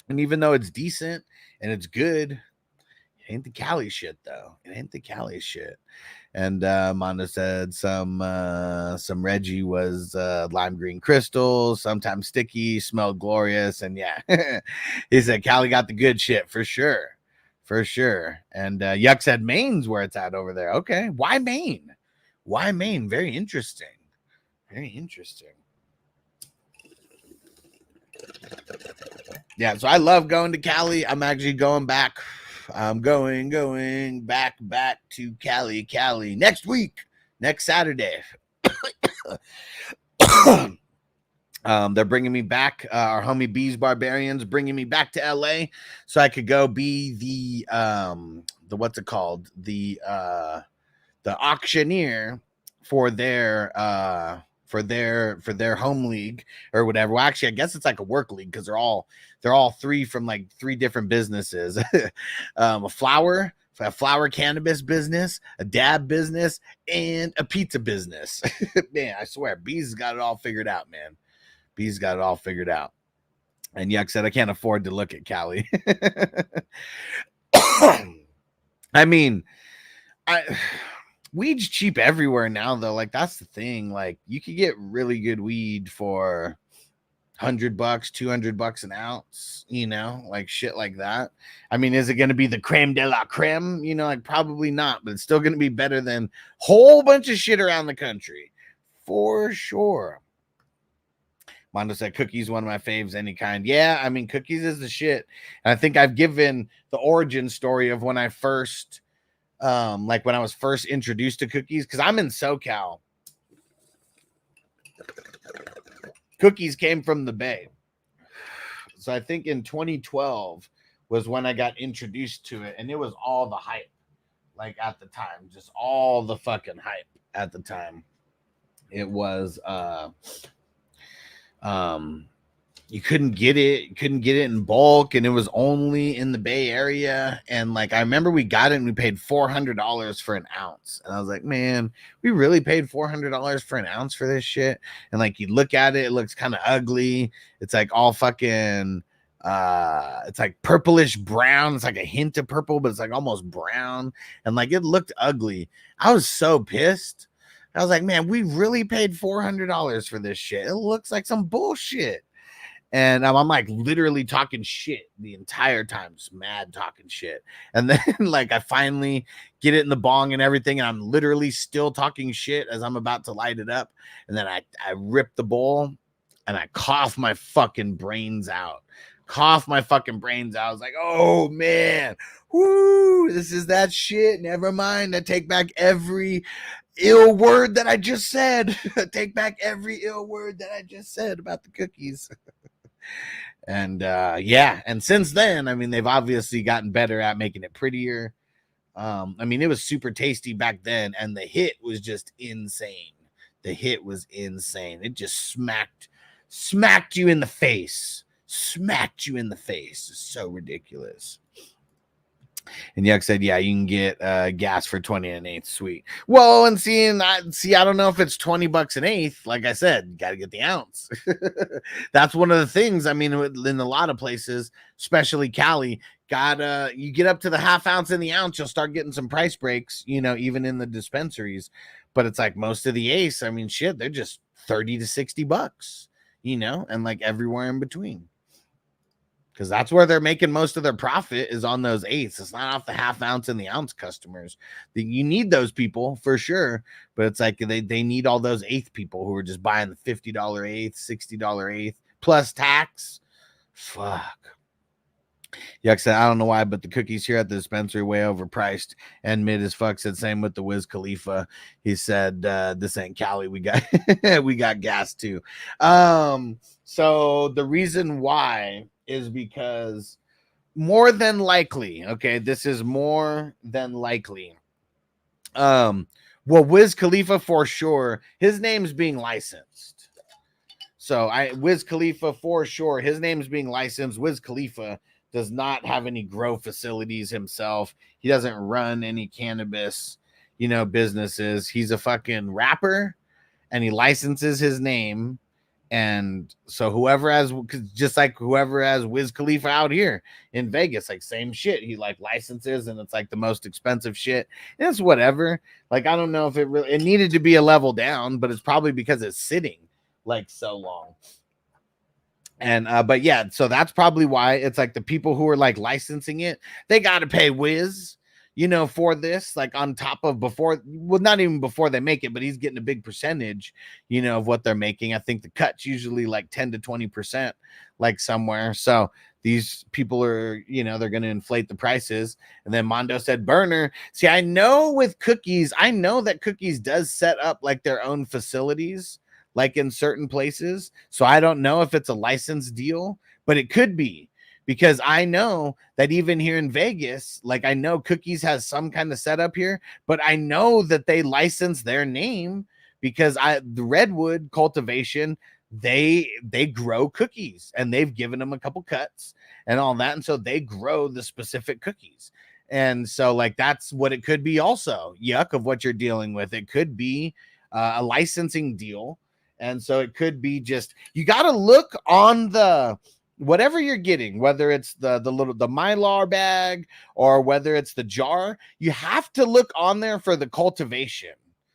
And even though it's decent and it's good, It ain't the Cali shit though. It ain't the Cali shit. And Mondo said some Reggie was lime green crystal, sometimes sticky, smelled glorious, and yeah, he said Cali got the good shit for sure, for sure. And Yuck said Maine's where it's at over there. Okay, why Maine? Why Maine? Very interesting. Very interesting. Yeah, so I love going to Cali. I'm actually going back. I'm going back to Cali next week, next Saturday. They're bringing me back. Our homie Bees Barbarians bringing me back to LA so I could go be the what's it called, the auctioneer for their home league or whatever. Well, actually, I guess it's like a work league because they're all three from like three different businesses. A flower cannabis business, a dab business, and a pizza business. Man, I swear, Bees got it all figured out, man. Bees got it all figured out. And Yuck said, I can't afford to look at Cali. I mean, weed's cheap everywhere now, though. Like, that's the thing. Like, you could get really good weed for $100, $200 an ounce, you know, like shit like that. I mean, is it going to be the creme de la creme? You know, like probably not, but it's still going to be better than a whole bunch of shit around the country for sure. Mondo said cookies, one of my faves, any kind. Yeah, I mean, cookies is the shit. And I think I've given the origin story of when I first, like when I was first introduced to cookies, because I'm in SoCal. Cookies came from the Bay. So I think in 2012 was when I got introduced to it, and it was all the hype, like at the time, just all the fucking hype at the time. It was you couldn't get it in bulk, and it was only in the Bay Area. And like I remember we got it and we paid $400 for an ounce, and I was like, man, we really paid $400 for an ounce for this shit. And like you look at it, it looks kind of ugly. It's like all fucking it's like purplish brown. It's like a hint of purple, but it's like almost brown, and like it looked ugly. I was so pissed. I was like, man, we really paid $400 for this shit. It looks like some bullshit. And I'm like literally talking shit the entire time, just mad talking shit. And then like I finally get it in the bong and everything, and I'm literally still talking shit as I'm about to light it up. And then I rip the bowl and I cough my fucking brains out. I was like, oh man, whoo, this is that shit. Never mind. I take back every ill word that I just said. Take back every ill word that I just said about the cookies. And yeah, and since then, I mean, they've obviously gotten better at making it prettier. I mean, it was super tasty back then, and the hit was just insane. It just smacked you in the face. It's so ridiculous. And Yuck said, yeah, you can get gas for 20 and an eighth. Sweet. Well, and I don't know if it's $20 an eighth. Like I said, you got to get the ounce. That's one of the things. I mean, in a lot of places, especially Cali, you get up to the half ounce and the ounce, you'll start getting some price breaks, you know, even in the dispensaries. But it's like most of the Ace, I mean, shit, they're just $30 to $60, you know, and like everywhere in between. Because that's where they're making most of their profit, is on those eighths. It's not off the half ounce and the ounce customers. You need those people for sure, but it's like they need all those eighth people who are just buying the $50 eighth, $60 eighth plus tax. Fuck. Yuck said, I don't know why, but the cookies here at the dispensary way overpriced. And Mid as fuck said same with the Wiz Khalifa. He said, this ain't Cali. We got we got gas too. So the reason why is because more than likely, okay, this is more than likely. Well, Wiz Khalifa for sure, his name's being licensed. So Wiz Khalifa for sure, his name's being licensed. Wiz Khalifa does not have any grow facilities himself. He doesn't run any cannabis, you know, businesses. He's a fucking rapper, and he licenses his name, And so whoever has, just like whoever has Wiz Khalifa out here in Vegas, like same shit. He like licenses, and it's like the most expensive shit. And it's whatever. Like, I don't know if it needed to be a level down, but it's probably because it's sitting like so long. And but yeah, so that's probably why it's like the people who are like licensing it, they got to pay Wiz, you know, for this, like on top of before, well, not even before they make it, but he's getting a big percentage, you know, of what they're making. I think the cut's usually like 10 to 20%, like somewhere. So these people are, you know, they're going to inflate the prices. And then Mondo said burner. See, I know with Cookies, I know that Cookies does set up like their own facilities, like in certain places. So I don't know if it's a license deal, but it could be. Because I know that even here in Vegas, like I know Cookies has some kind of setup here, but I know that they license their name because the Redwood cultivation, they grow cookies and they've given them a couple cuts and all that. And so they grow the specific cookies. And so like, that's what it could be also, Yuck, of what you're dealing with. It could be a licensing deal. And so it could be just, you got to look on the, whatever you're getting, whether it's the Mylar bag or whether it's the jar, you have to look on there for the cultivation.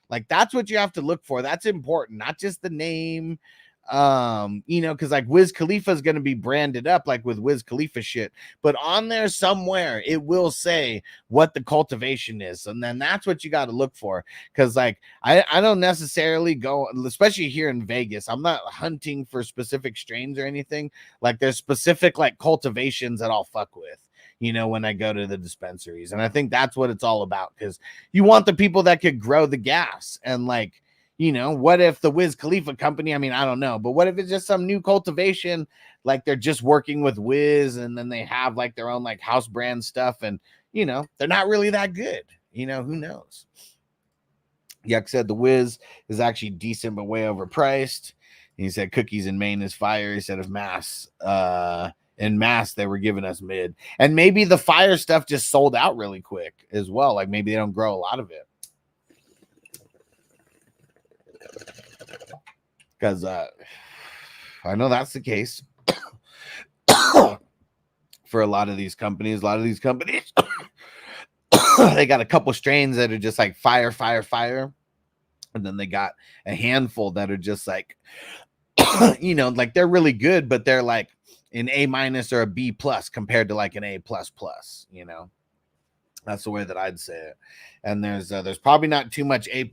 Like that's what you have to look for. That's important, not just the name. You know, because like Wiz Khalifa is going to be branded up like with Wiz Khalifa shit, but on there somewhere it will say what the cultivation is, and then that's what you got to look for. Because like I don't necessarily go, especially here in Vegas, I'm not hunting for specific strains or anything. Like there's specific like cultivations that I'll fuck with, you know, when I go to the dispensaries, and I think that's what it's all about, because you want the people that could grow the gas. And like, you know, what if the Wiz Khalifa company, I mean, I don't know, but what if it's just some new cultivation, like they're just working with Wiz and then they have like their own like house brand stuff, and, you know, they're not really that good, you know, who knows? Yuck said the Wiz is actually decent, but way overpriced. He said Cookies in Maine is fire. He said if Mass, in Mass, they were giving us mid, and maybe the fire stuff just sold out really quick as well. Like maybe they don't grow a lot of it. Because I know that's the case for a lot of these companies. They got a couple strains that are just like fire. And then they got a handful that are just like, you know, like they're really good, but they're like an A- or a B+ compared to like an A++, you know. That's the way that I'd say it. And there's probably not too much A++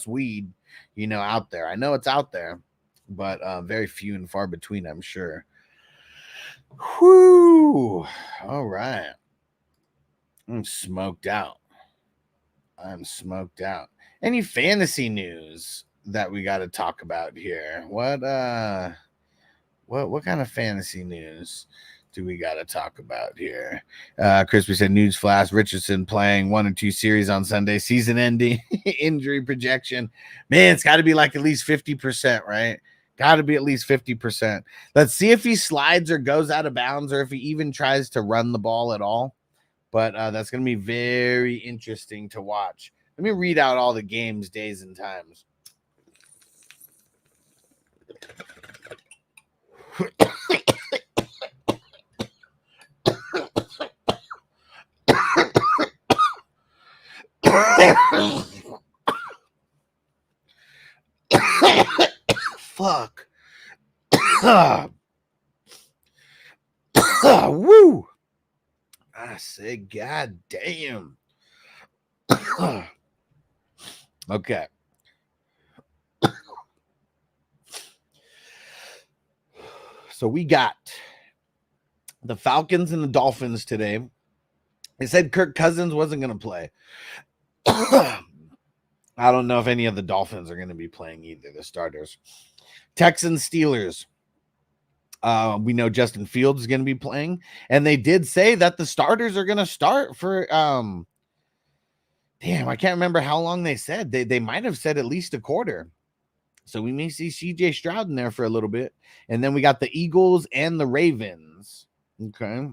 weed, you know, out there. I know it's out there, but very few and far between, I'm sure. Whoo! All right. I'm smoked out. Any fantasy news that we got to talk about here? What kind of fantasy news do we got to talk about here? Crispy said, news flash, Richardson playing 1 or 2 series on Sunday, season ending, injury projection. Man, it's got to be like at least 50%, right? Got to be at least 50%. Let's see if he slides or goes out of bounds, or if he even tries to run the ball at all. But that's going to be very interesting to watch. Let me read out all the games, days, and times. Fuck. Woo. I said, God damn. Okay. So we got the Falcons and the Dolphins today. They said Kirk Cousins wasn't going to play. I don't know if any of the Dolphins are going to be playing either, the starters. Texans, Steelers. We know Justin Fields is going to be playing, and they did say that the starters are going to start for damn, I can't remember how long they said. They might have said at least a quarter. So we may see CJ Stroud in there for a little bit. And then we got the Eagles and the Ravens. Okay.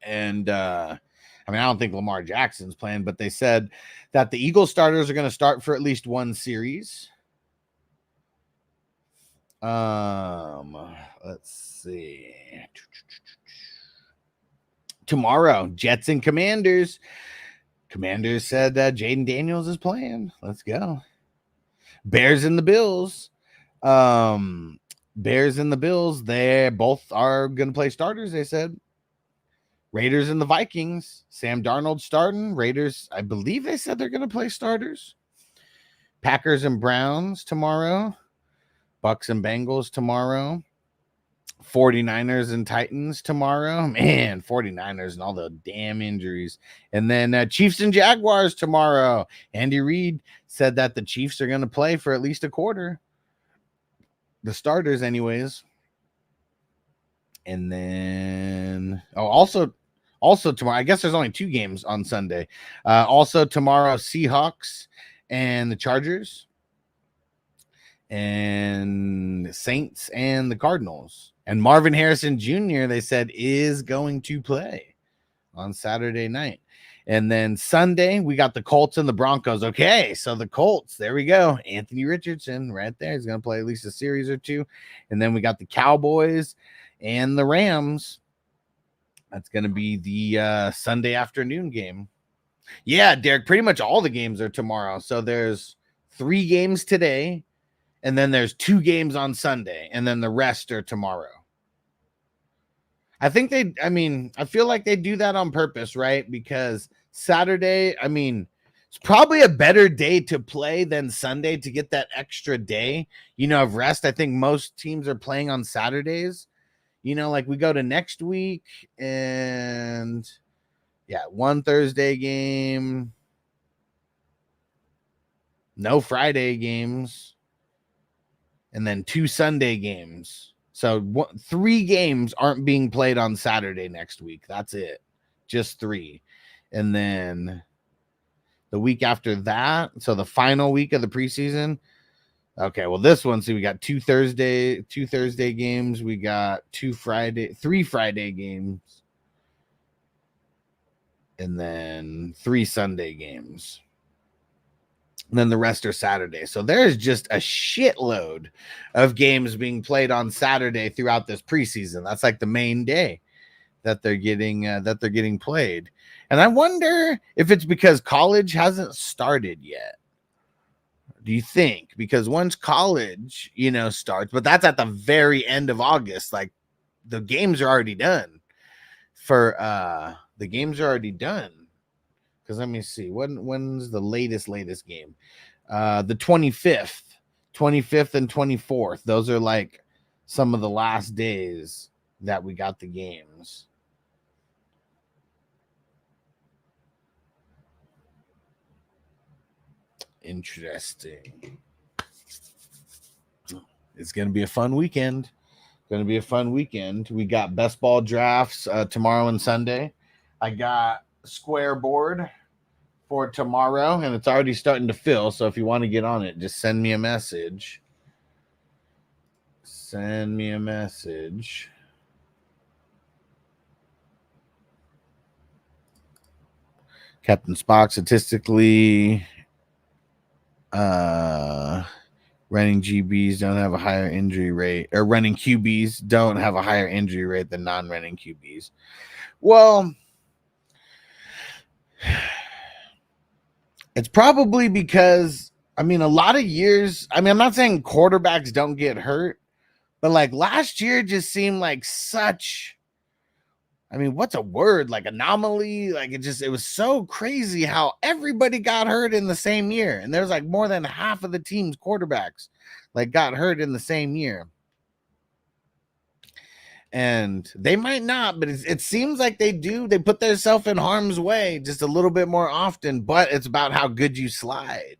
And I mean, I don't think Lamar Jackson's playing, but they said that the Eagles starters are going to start for at least one series. Let's see. Tomorrow, Jets and Commanders. Commanders said Jaden Daniels is playing. Let's go. Bears and the Bills. Bears and the Bills, they both are going to play starters, they said. Raiders and the Vikings. Sam Darnold starting. Raiders, I believe they said they're going to play starters. Packers and Browns tomorrow. Bucks and Bengals tomorrow. 49ers and Titans tomorrow. Man, 49ers and all the damn injuries. And then Chiefs and Jaguars tomorrow. Andy Reid said that the Chiefs are going to play for at least a quarter. The starters anyways. And then, also tomorrow, I guess there's only 2 games on Sunday. Also tomorrow, Seahawks and the Chargers. And Saints and the Cardinals. And Marvin Harrison Jr., they said, is going to play on Saturday night. And then Sunday, we got the Colts and the Broncos. Okay, so the Colts, there we go. Anthony Richardson right there. He's going to play at least a series or 2. And then we got the Cowboys and the Rams. That's going to be the Sunday afternoon game. Yeah, Derek, pretty much all the games are tomorrow. So there's 3 games today, and then there's 2 games on Sunday, and then the rest are tomorrow. I feel like they do that on purpose, right? Because Saturday, it's probably a better day to play than Sunday to get that extra day, of rest. I think most teams are playing on Saturdays. Like we go to next week and 1 Thursday game, no Friday games, and then 2 Sunday games. So 3 games aren't being played on Saturday next week. That's it. Just 3. And then the week after that, so the final week of the preseason. Okay, well, this one, so we got 2 Thursday games. We got 3 Friday games. And then 3 Sunday games. And then the rest are Saturday. So there's just a shitload of games being played on Saturday throughout this preseason. That's like the main day that they're getting played. And I wonder if it's because college hasn't started yet. Do you think? Because once college, starts, but that's at the very end of August. Like the games are already done. Because let me see. When's the latest game? The 25th and 24th. Those are like some of the last days that we got the games. Interesting. It's going to be a fun weekend. We got best ball drafts tomorrow and Sunday. I got square board for tomorrow, and it's already starting to fill. So if you want to get on it, just send me a message. Captain Spock, statistically, running GBs don't have a higher injury rate, or running QBs don't have a higher injury rate than non-running QBs. Well, it's probably because, a lot of years, I'm not saying quarterbacks don't get hurt, but like last year just seemed like such, what's a word? Like anomaly? Like it was so crazy how everybody got hurt in the same year. And there's like more than half of the team's quarterbacks like got hurt in the same year. And they might not, but it seems like they do. They put themselves in harm's way just a little bit more often, but it's about how good you slide.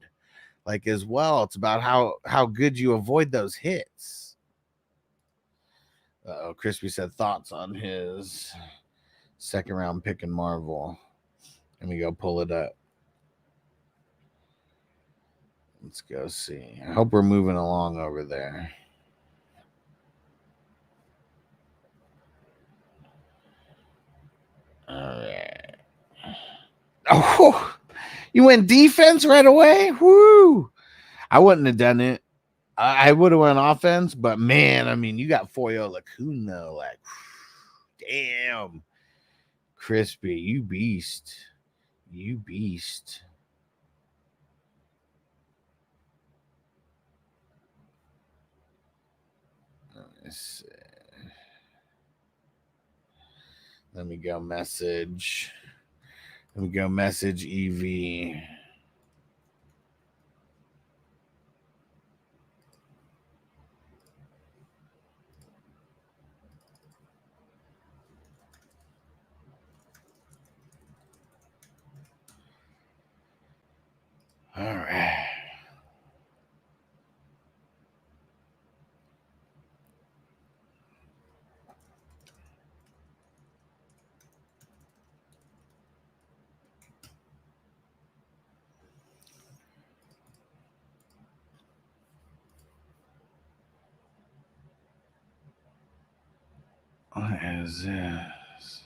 Like as well, it's about how good you avoid those hits. Crispy said thoughts on his second round pick in Marvel. Let me go pull it up. Let's go see. I hope we're moving along over there. All right. Oh, you went defense right away? Woo! I wouldn't have done it. I would have went offense, but man, I mean, you got Foyo Lacun though. Like, damn, Crispy, you beast, you beast. Let me go message. Let me go message EV. All right. What is this?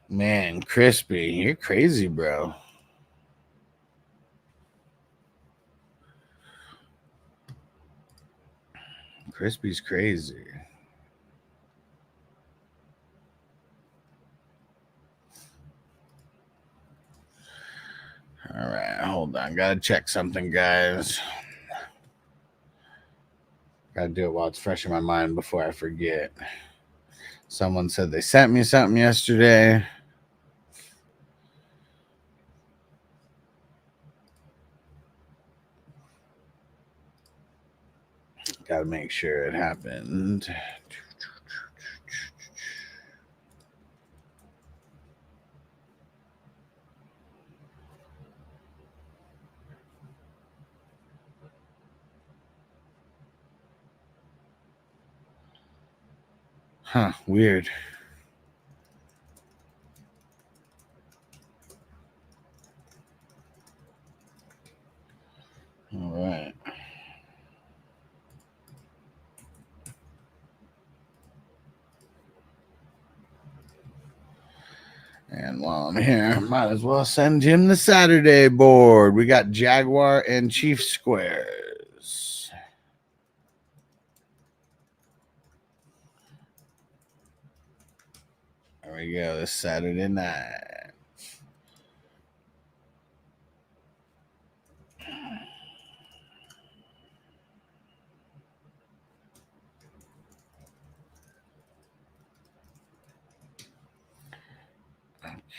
Man, Crispy, you're crazy, bro. Crispy's crazy. All right, hold on. Gotta check something, guys. Gotta do it while it's fresh in my mind before I forget. Someone said they sent me something yesterday. Gotta make sure it happened. Huh, weird. All right. And while I'm here, might as well send him the Saturday board. We got Jaguar and Chief squares. There we go, this Saturday night.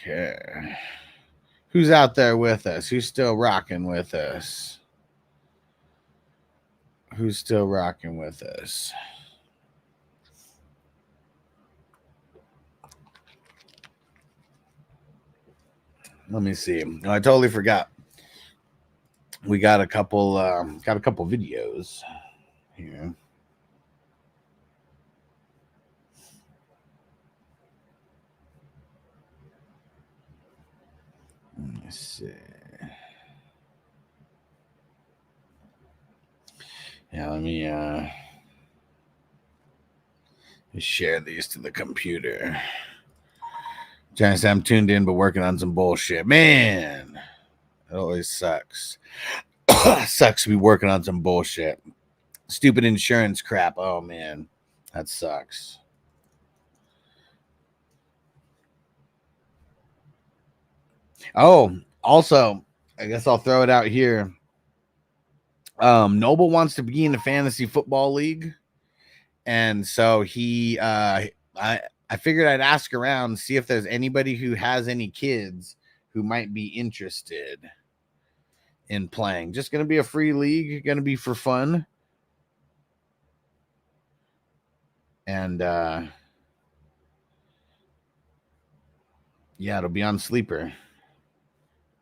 Okay. Who's out there with us? Who's still rocking with us? Who's still rocking with us? Let me see. Oh, I totally forgot. We got a couple videos here. Let me see. Yeah, let me share these to the computer. Giant Sam tuned in, but working on some bullshit. Man, it always sucks. Sucks to be working on some bullshit. Stupid insurance crap. Oh, man, that sucks. Oh, also, I guess I'll throw it out here. Noble wants to be in the fantasy football league. And so he, I figured I'd ask around, see if there's anybody who has any kids who might be interested in playing. Just going to be a free league, going to be for fun. And, yeah, it'll be on Sleeper.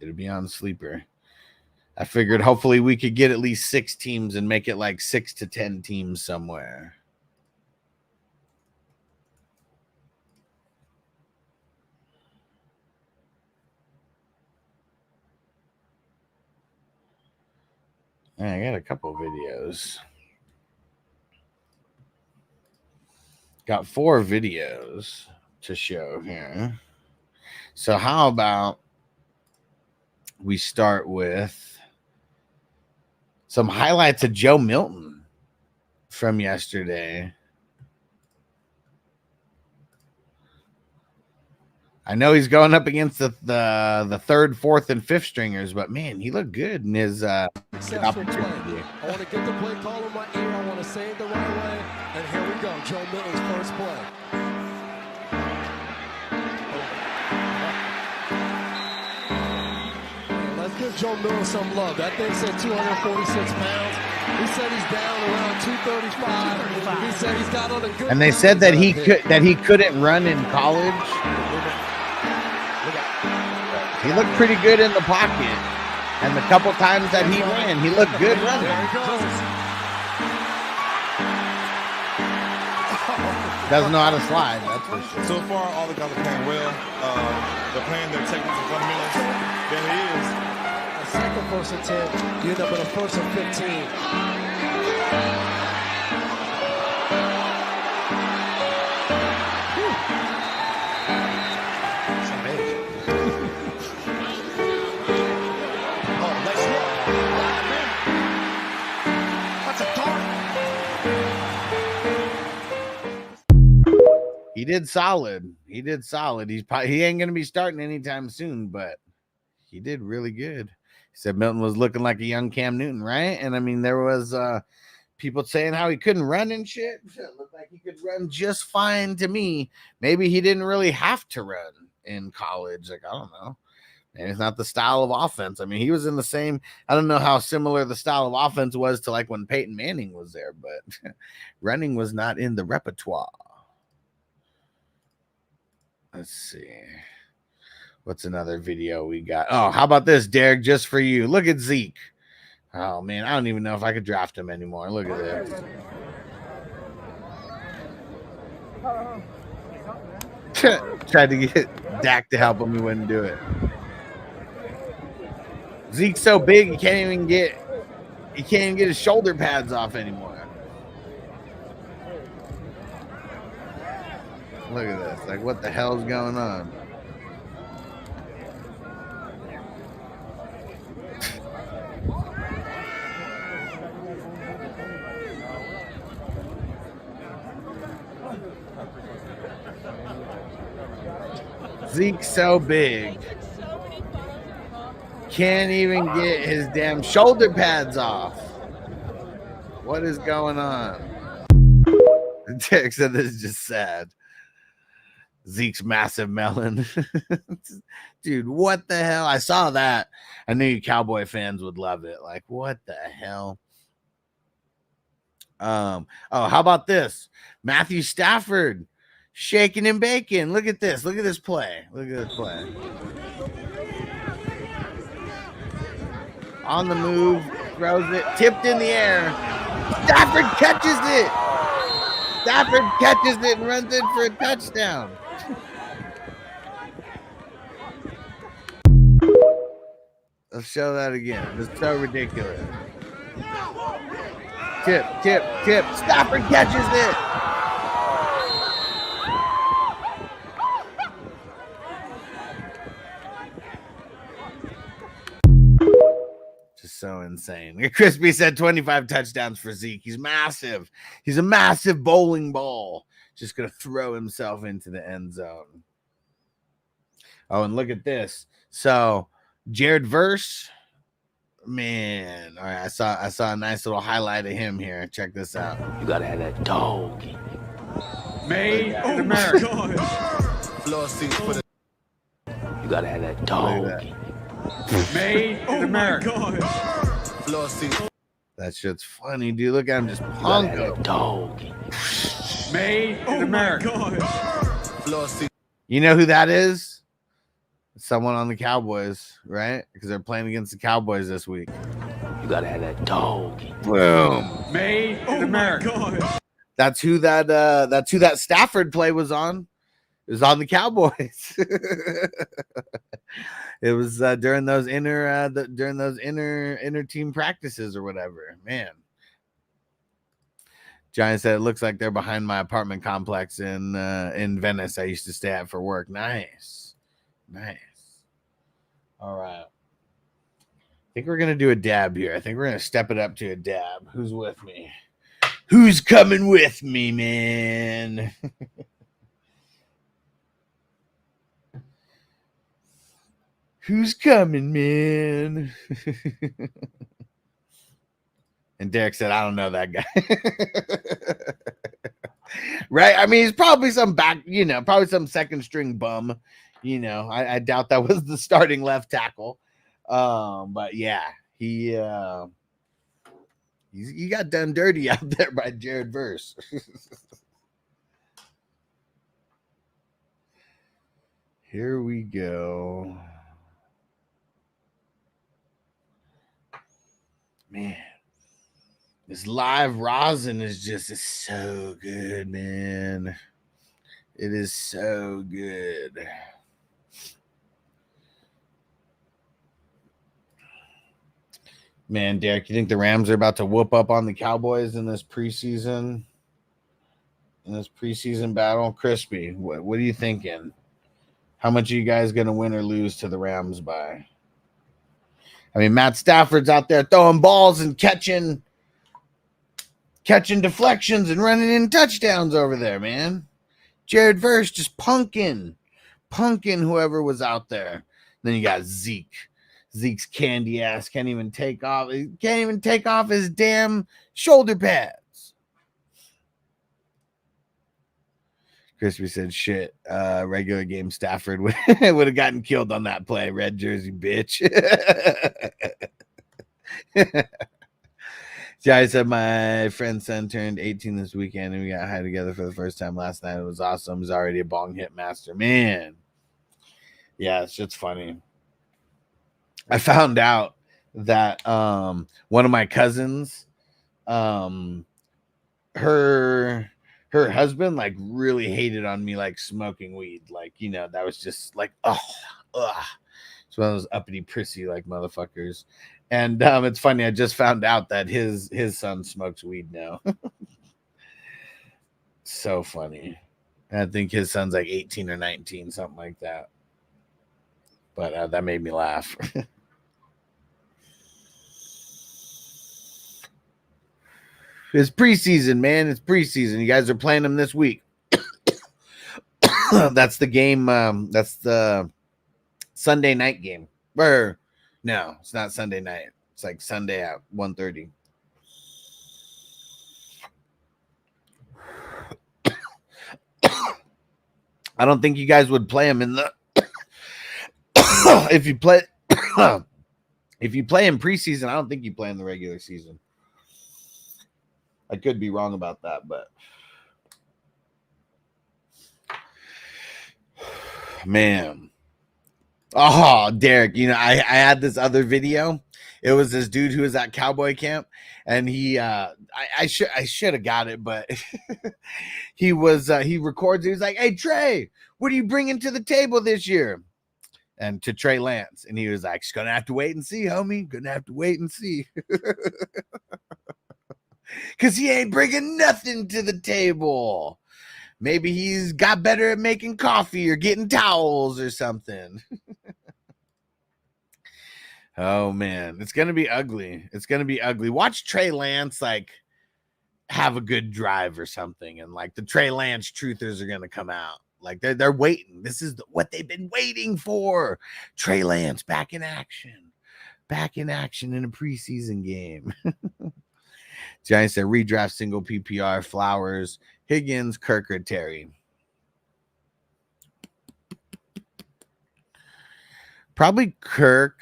It'll be on Sleeper. I figured hopefully we could get at least 6 teams and make it like 6 to 10 teams somewhere. I got a couple videos. Got 4 videos to show here. So how about we start with some highlights of Joe Milton from yesterday. I know he's going up against the 3rd, 4th, and 5th stringers, but man, he looked good in his opportunity. I want to get the play call in my ear. I want to say it the right way. And here we go. Joe Milton's first play. Let's give Joe Milton some love. That thing said 246 pounds. He said he's down around 235. He said he's got on a good. And they said that he couldn't run in college. He looked pretty good in the pocket. And the couple times that he ran, he looked good running. There he goes. Doesn't know how to slide, that's for sure. So far, all the guys are playing well. They're playing their techniques and fundamentals. There he is. A second first and 10. You end up with a first and 15. He did solid. He did solid. He ain't going to be starting anytime soon, but he did really good. He said Milton was looking like a young Cam Newton, right? And I mean, there was people saying how he couldn't run and shit. It looked like he could run just fine to me. Maybe he didn't really have to run in college. Like, I don't know. And it's not the style of offense. I mean, he was in the same. I don't know how similar the style of offense was to like when Peyton Manning was there, but running was not in the repertoire. Let's see. What's another video we got? Oh, how about this, Derek? Just for you. Look at Zeke. Oh, man. I don't even know if I could draft him anymore. Look at this. Tried to get Dak to help him. He wouldn't do it. Zeke's so big, he can't even get his shoulder pads off anymore. Look at this. Like, what the hell's going on? Zeke's so big. Can't even get his damn shoulder pads off. What is going on? Derek said this is just sad. Zeke's massive melon. Dude, what the hell? I saw that. I knew you Cowboy fans would love it. Like, what the hell? Oh, how about this? Matthew Stafford shaking and baking. Look at this. Look at this play. Look at this play. On the move, throws it, tipped in the air. Stafford catches it. Stafford catches it and runs in for a touchdown. Let's show that again. It's so ridiculous. Tip, tip, tip. Stafford catches it. Just so insane. Crispy said 25 touchdowns for Zeke. He's massive. He's a massive bowling ball. Just going to throw himself into the end zone. Oh, and look at this. So, Jared Verse, man. All right, I saw a nice little highlight of him here. Check this out. You gotta have that dog in you. Made in America. You gotta have that dog in you. Made in America. That shit's funny, dude. Look at him just punk up. Dog in you. Made in America. You know who that is? Someone on the Cowboys, right? Because they're playing against the Cowboys this week. You gotta have that dog in you. Boom. Made in America. That's who that Stafford play was on. It was on the Cowboys. It was during those inner team practices or whatever. Man. Giant said it looks like they're behind my apartment complex in Venice I used to stay at for work. Nice. All right. I think we're gonna do a dab here. I think we're gonna step it up to a dab. Who's with me? Who's coming with me, man? Who's coming, man? And Derek said, I don't know that guy. Right? I mean, he's probably some probably some second string bum. I doubt that was the starting left tackle. But yeah, he got done dirty out there by Jared Verse. Here we go. Man. This live rosin is so good, man. It is so good. Man, Derek, you think the Rams are about to whoop up on the Cowboys in this preseason? In this preseason battle? Crispy, what are you thinking? How much are you guys going to win or lose to the Rams by? I mean, Matt Stafford's out there throwing balls and catching deflections and running in touchdowns over there, man. Jared Verse just punking whoever was out there. Then you got Zeke. Zeke's candy ass can't even take off his damn shoulder pads. Crispy said, "Shit, regular game Stafford would have gotten killed on that play. Red jersey, bitch." Yeah, I said my friend's son turned 18 this weekend, and we got high together for the first time last night. It was awesome. He's already a bong hit master, man. Yeah, it's just funny. I found out that one of my cousins, her husband like really hated on me like smoking weed, like that was just like ugh. It's one of those uppity prissy like motherfuckers. And it's funny, I just found out that his son smokes weed now. So funny. I think his son's like 18 or 19, something like that. But that made me laugh. It's preseason, man. It's preseason. You guys are playing them this week. That's the game. That's the Sunday night game. Or no, it's not Sunday night. It's like Sunday at 1:30. I don't think you guys would play them in the if you play in preseason. I don't think you play in the regular season. I could be wrong about that, but man. Oh, Derek, I had this other video. It was this dude who was at cowboy camp, and he I should have got it, but he records. He was like, "Hey Trey, what are you bringing to the table this year?" And to Trey Lance, and he was like, "Just gonna have to wait and see, homie. Gonna have to wait and see." Because he ain't bringing nothing to the table. Maybe he's got better at making coffee or getting towels or something. Oh, man. It's going to be ugly. It's going to be ugly. Watch Trey Lance, like, have a good drive or something. And, like, the Trey Lance truthers are going to come out. Like, they're waiting. This is what they've been waiting for. Trey Lance back in action. Back in action in a preseason game. Giants said redraft single PPR, Flowers, Higgins, Kirk, or Terry. Probably Kirk.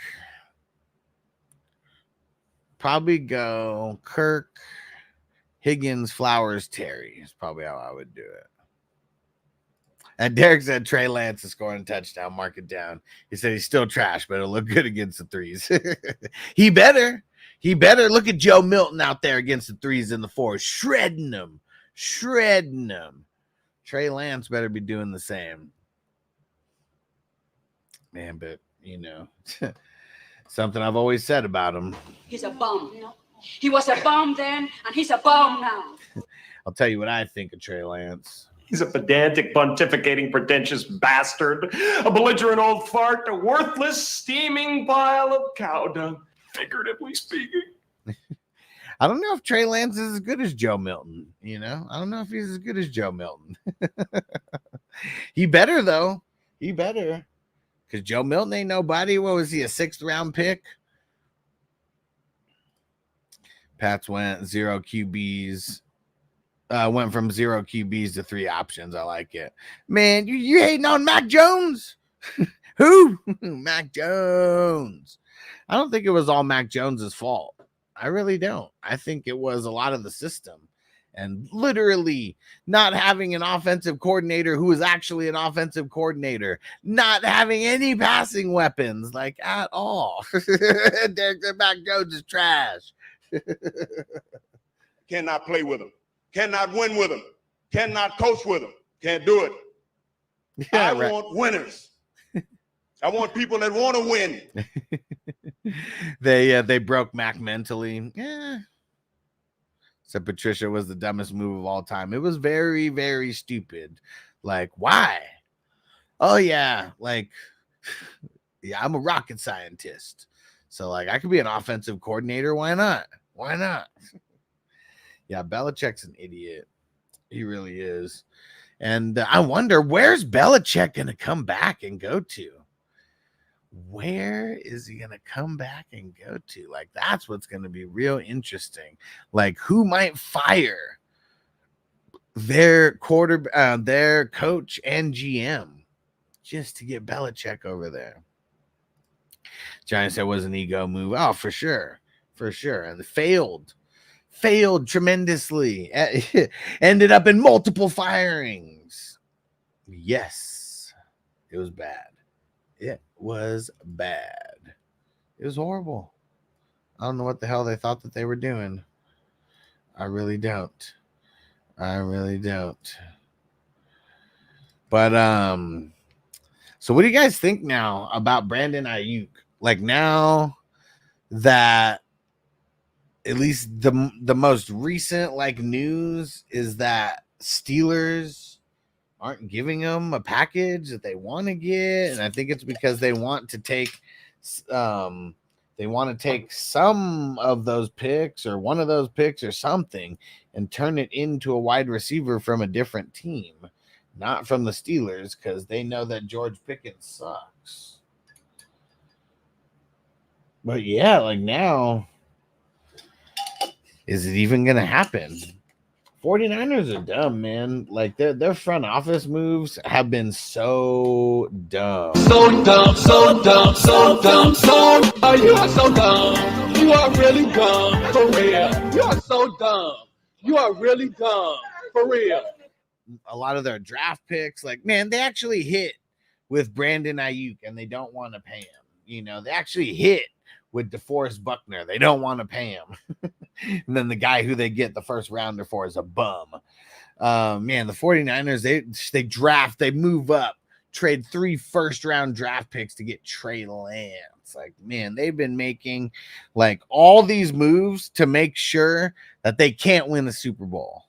Probably go Kirk, Higgins, Flowers, Terry. Is probably how I would do it. And Derek said Trey Lance is scoring a touchdown. Mark it down. He said he's still trash, but it'll look good against the threes. He better. He better. Look at Joe Milton out there against the threes and the fours, shredding them. Trey Lance better be doing the same. Man, but something I've always said about him. He's a bum. He was a bum then, and he's a bum now. I'll tell you what I think of Trey Lance. He's a pedantic, pontificating, pretentious bastard, a belligerent old fart, a worthless, steaming pile of cow dung, figuratively speaking. I don't know if Trey Lance is as good as Joe Milton. I don't know if he's as good as Joe Milton. He better, though. He better. Because Joe Milton ain't nobody. What was he, a 6th round pick? Pats went 0 QBs. Went from 0 QBs to 3 options. I like it. Man, you hating on Mac Jones? Who? Mac Jones. I don't think it was all Mac Jones's fault. I really don't. I think it was a lot of the system. And literally not having an offensive coordinator who is actually an offensive coordinator, not having any passing weapons, like at all. Derek said Mac Jones is trash. Cannot play with him. Cannot win with him. Cannot coach with him. Can't do it. Yeah, I want winners. I want people that want to win. They broke Mac mentally. Yeah. Said Patricia was the dumbest move of all time. It was very, very stupid. Like, why? Oh, yeah. Like, yeah, I'm a rocket scientist. So, like, I could be an offensive coordinator. Why not? Why not? Yeah, Belichick's an idiot. He really is. And I wonder, where's Belichick going to come back and go to? Where is he going to come back and go to? Like, that's what's going to be real interesting. Like, who might fire their their coach and GM just to get Belichick over there? Giants said it was an ego move. Oh, for sure. For sure. And failed tremendously. Ended up in multiple firings. Yes, it was bad. It was bad. It was horrible. I don't know what the hell they thought that they were doing. I really don't. But so what do you guys think now about Brandon Ayuk? Like, now that at least the most recent like news is that Steelers aren't giving them a package that they want to get, and I think it's because they want to take some of those picks or one of those picks or something and turn it into a wide receiver from a different team, not from the Steelers, because they know that George Pickens sucks. But yeah, like, now, is it even gonna happen? 49ers are dumb, man. Like, their front office moves have been so dumb. So dumb. Oh, you are so dumb. You are really dumb. For real. You are so dumb. You are really dumb. For real. A lot of their draft picks, like, man, they actually hit with Brandon Ayuk and they don't want to pay him. They actually hit with DeForest Buckner. They don't want to pay him. And then the guy who they get the first rounder for is a bum. Man, the 49ers, they draft, they move up, trade 3 first-round draft picks to get Trey Lance. Like, man, they've been making, like, all these moves to make sure that they can't win the Super Bowl.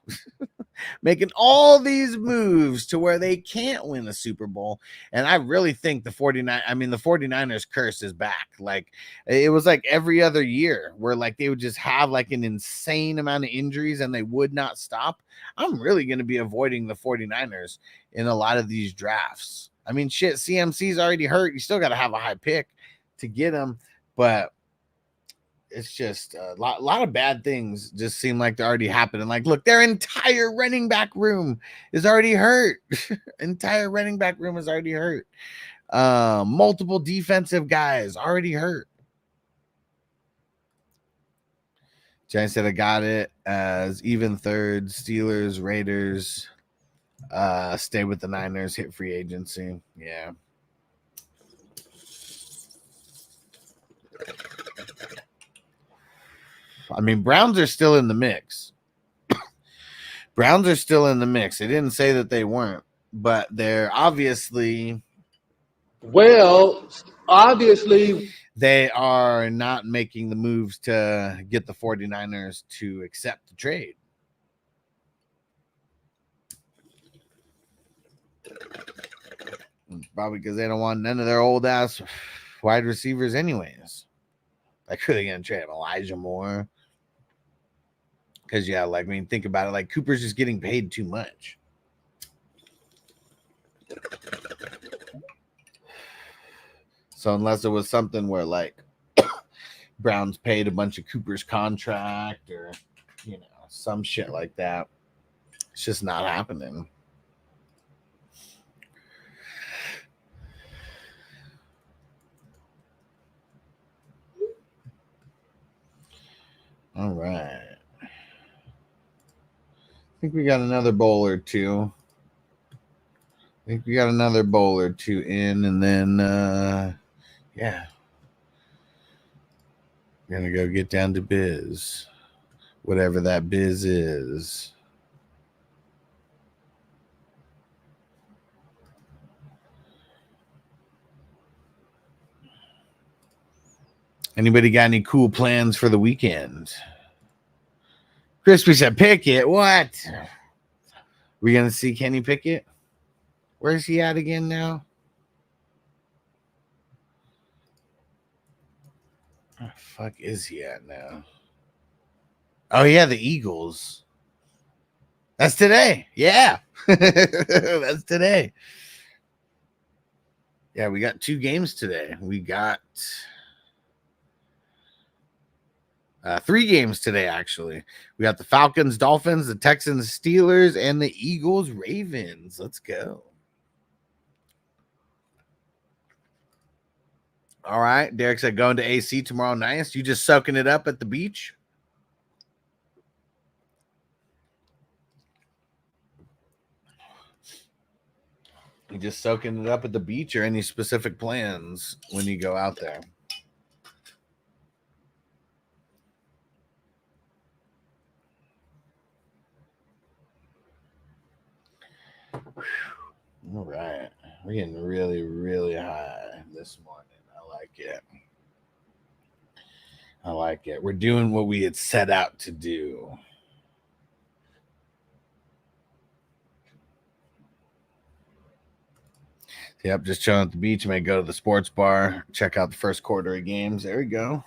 Making all these moves to where they can't win the Super Bowl. And I really think the 49ers curse is back. Like, it was like every other year where, like, they would just have like an insane amount of injuries and they would not stop. I'm really going to be avoiding the 49ers in a lot of these drafts. I mean, shit, CMC's already hurt. You still got to have a high pick to get him, but it's just a lot of bad things just seem like they're already happening. Like, look, their entire running back room is already hurt. Entire running back room is already hurt. Multiple defensive guys already hurt. Giants said I got it as even third. Steelers, Raiders, stay with the Niners, hit free agency. Yeah. I mean, Browns are still in the mix. Browns are still in the mix. They didn't say that they weren't, but they're obviously Well, obviously, they are not making the moves to get the 49ers to accept the trade. Probably because they don't want none of their old ass wide receivers anyways. I could have gonna trade Elijah Moore. Because yeah, like I mean, think about it. Like Cooper's just getting paid too much. So unless it was something where like Browns paid a bunch of Cooper's contract or you know some shit like that, it's just not happening. All right. I think we got another bowl or two. In, and then yeah. We're gonna go get down to biz. Whatever that biz is. Anybody got any cool plans for the weekend? Crispy said Pickett. What? We gonna see Kenny Pickett? Where's he at again now? Where the fuck is he at now? Oh yeah, the Eagles. That's today. Yeah. That's today. Yeah, we got 2 games today. We got 3 games today, actually. We got the Falcons, Dolphins, the Texans, Steelers, and the Eagles, Ravens. Let's go. All right. Derek said going to AC tomorrow night. You just soaking it up at the beach? You just soaking it up at the beach or any specific plans when you go out there? All right. We're getting really, really high this morning. I like it. I like it. We're doing what we had set out to do. Yep, just chilling at the beach. May go to the sports bar, check out the first quarter of games. There we go.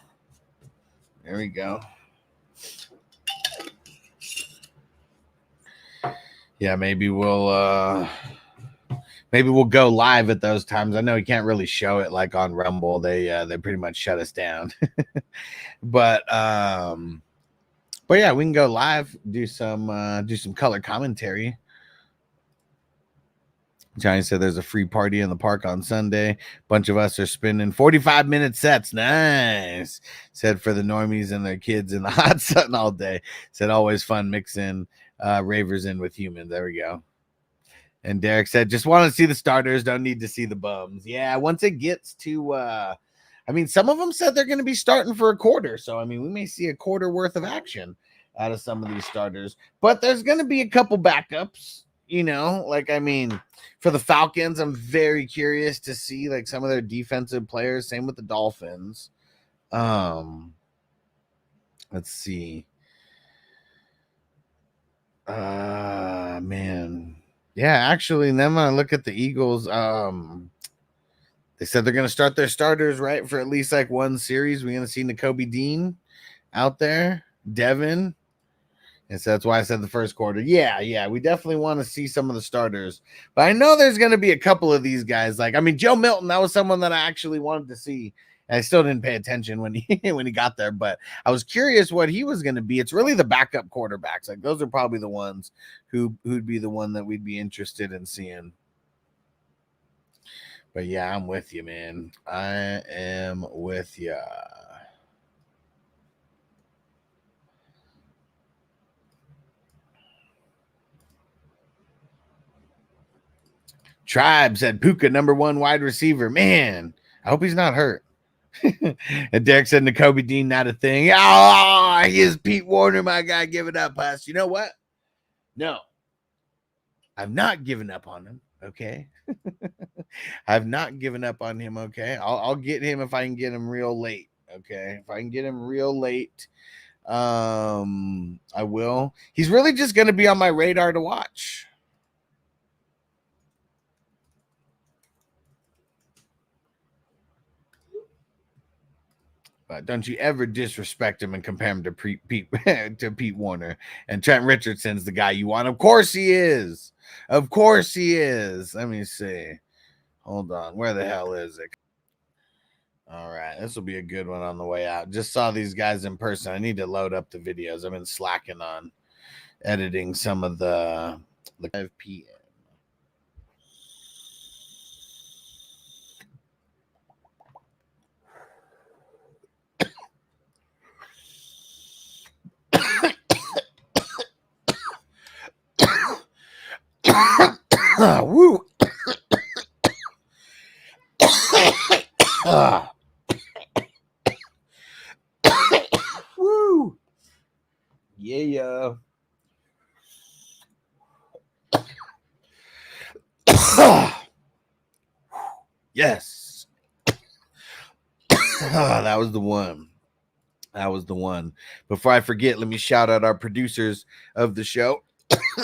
There we go. Yeah, maybe we'll go live at those times. I know you can't really show it like on Rumble. They pretty much shut us down. But yeah, we can go live, do some color commentary. Johnny said there's a free party in the park on Sunday. Bunch of us are spinning 45-minute sets. Nice. Said for the normies and their kids in the hot sun all day. Said always fun mixing ravers in with humans. There we go. And Derek said, just want to see the starters. Don't need to see the bums. Yeah, once it gets to, I mean, some of them said they're going to be starting for a quarter. So, I mean, we may see a quarter worth of action out of some of these starters. But there's going to be a couple backups, you know. Like, I mean, for the Falcons, I'm very curious to see, like, some of their defensive players. Same with the Dolphins. Let's see. Man. Yeah, actually, and then when I look at the Eagles, they said they're going to start their starters, right, for at least like one series. We're going to see Nakobe Dean out there, Devin. And so that's why I said the first quarter. Yeah, we definitely want to see some of the starters. But I know there's going to be a couple of these guys. Like, I mean, Joe Milton, that was someone that I actually wanted to see. And I still didn't pay attention when he got there, but I was curious what he was going to be. It's really the backup quarterbacks. Like, those are probably the ones who'd be the one that we'd be interested in seeing. But yeah, I'm with you, man. I am with you. Tribe said Puka, #1 wide receiver. Man, I hope he's not hurt. And Derek said Nakobe Dean, not a thing. Oh, here's Pete Warner, my guy. Give it up, Huss. You know what? No, I've not given up on him. Okay. I've not given up on him. Okay. I'll get him if I can get him real late. Okay. If I can get him real late, I will. He's really just going to be on my radar to watch. But don't you ever disrespect him and compare him to Pete Warner. And Trent Richardson's the guy you want. Of course he is. Of course he is. Let me see. Hold on. Where the hell is it? All right. This will be a good one on the way out. Just saw these guys in person. I need to load up the videos. I've been slacking on editing some of the 5 p.m. Woo. Woo. Yeah. Yes. That was the one. That was the one. Before I forget, let me shout out our producers of the show.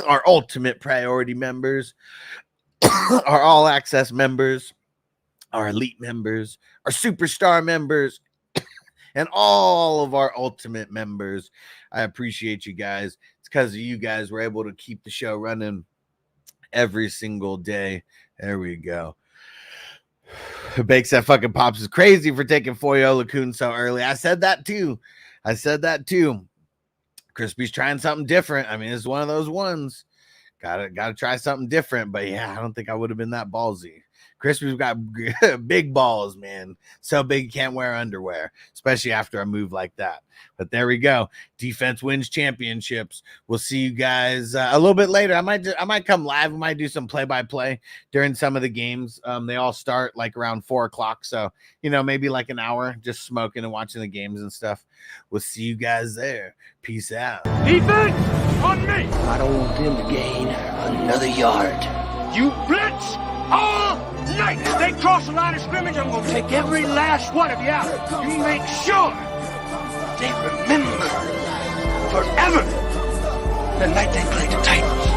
Our ultimate priority members, our all access members, our elite members, our superstar members, and all of our ultimate members. I appreciate you guys. It's because of you guys we're able to keep the show running every single day. There we go. Bakes That Fucking Pops is crazy for taking Foyo Lacun so early. I said that too. Crispy's trying something different. I mean, it's one of those ones. Gotta try something different. But yeah, I don't think I would have been that ballsy. Crispy's got big balls, man. So big you can't wear underwear, especially after a move like that. But there we go. Defense wins championships. We'll see you guys a little bit later. I might come live. We might do some play-by-play during some of the games. They all start like around 4 o'clock. So, maybe like an hour just smoking and watching the games and stuff. We'll see you guys there. Peace out. Defense on me. I don't want them to gain another yard. You blitz all night. If they cross the line of scrimmage, I'm going to take every last one of you out. You make sure they remember forever the night they played the Titans.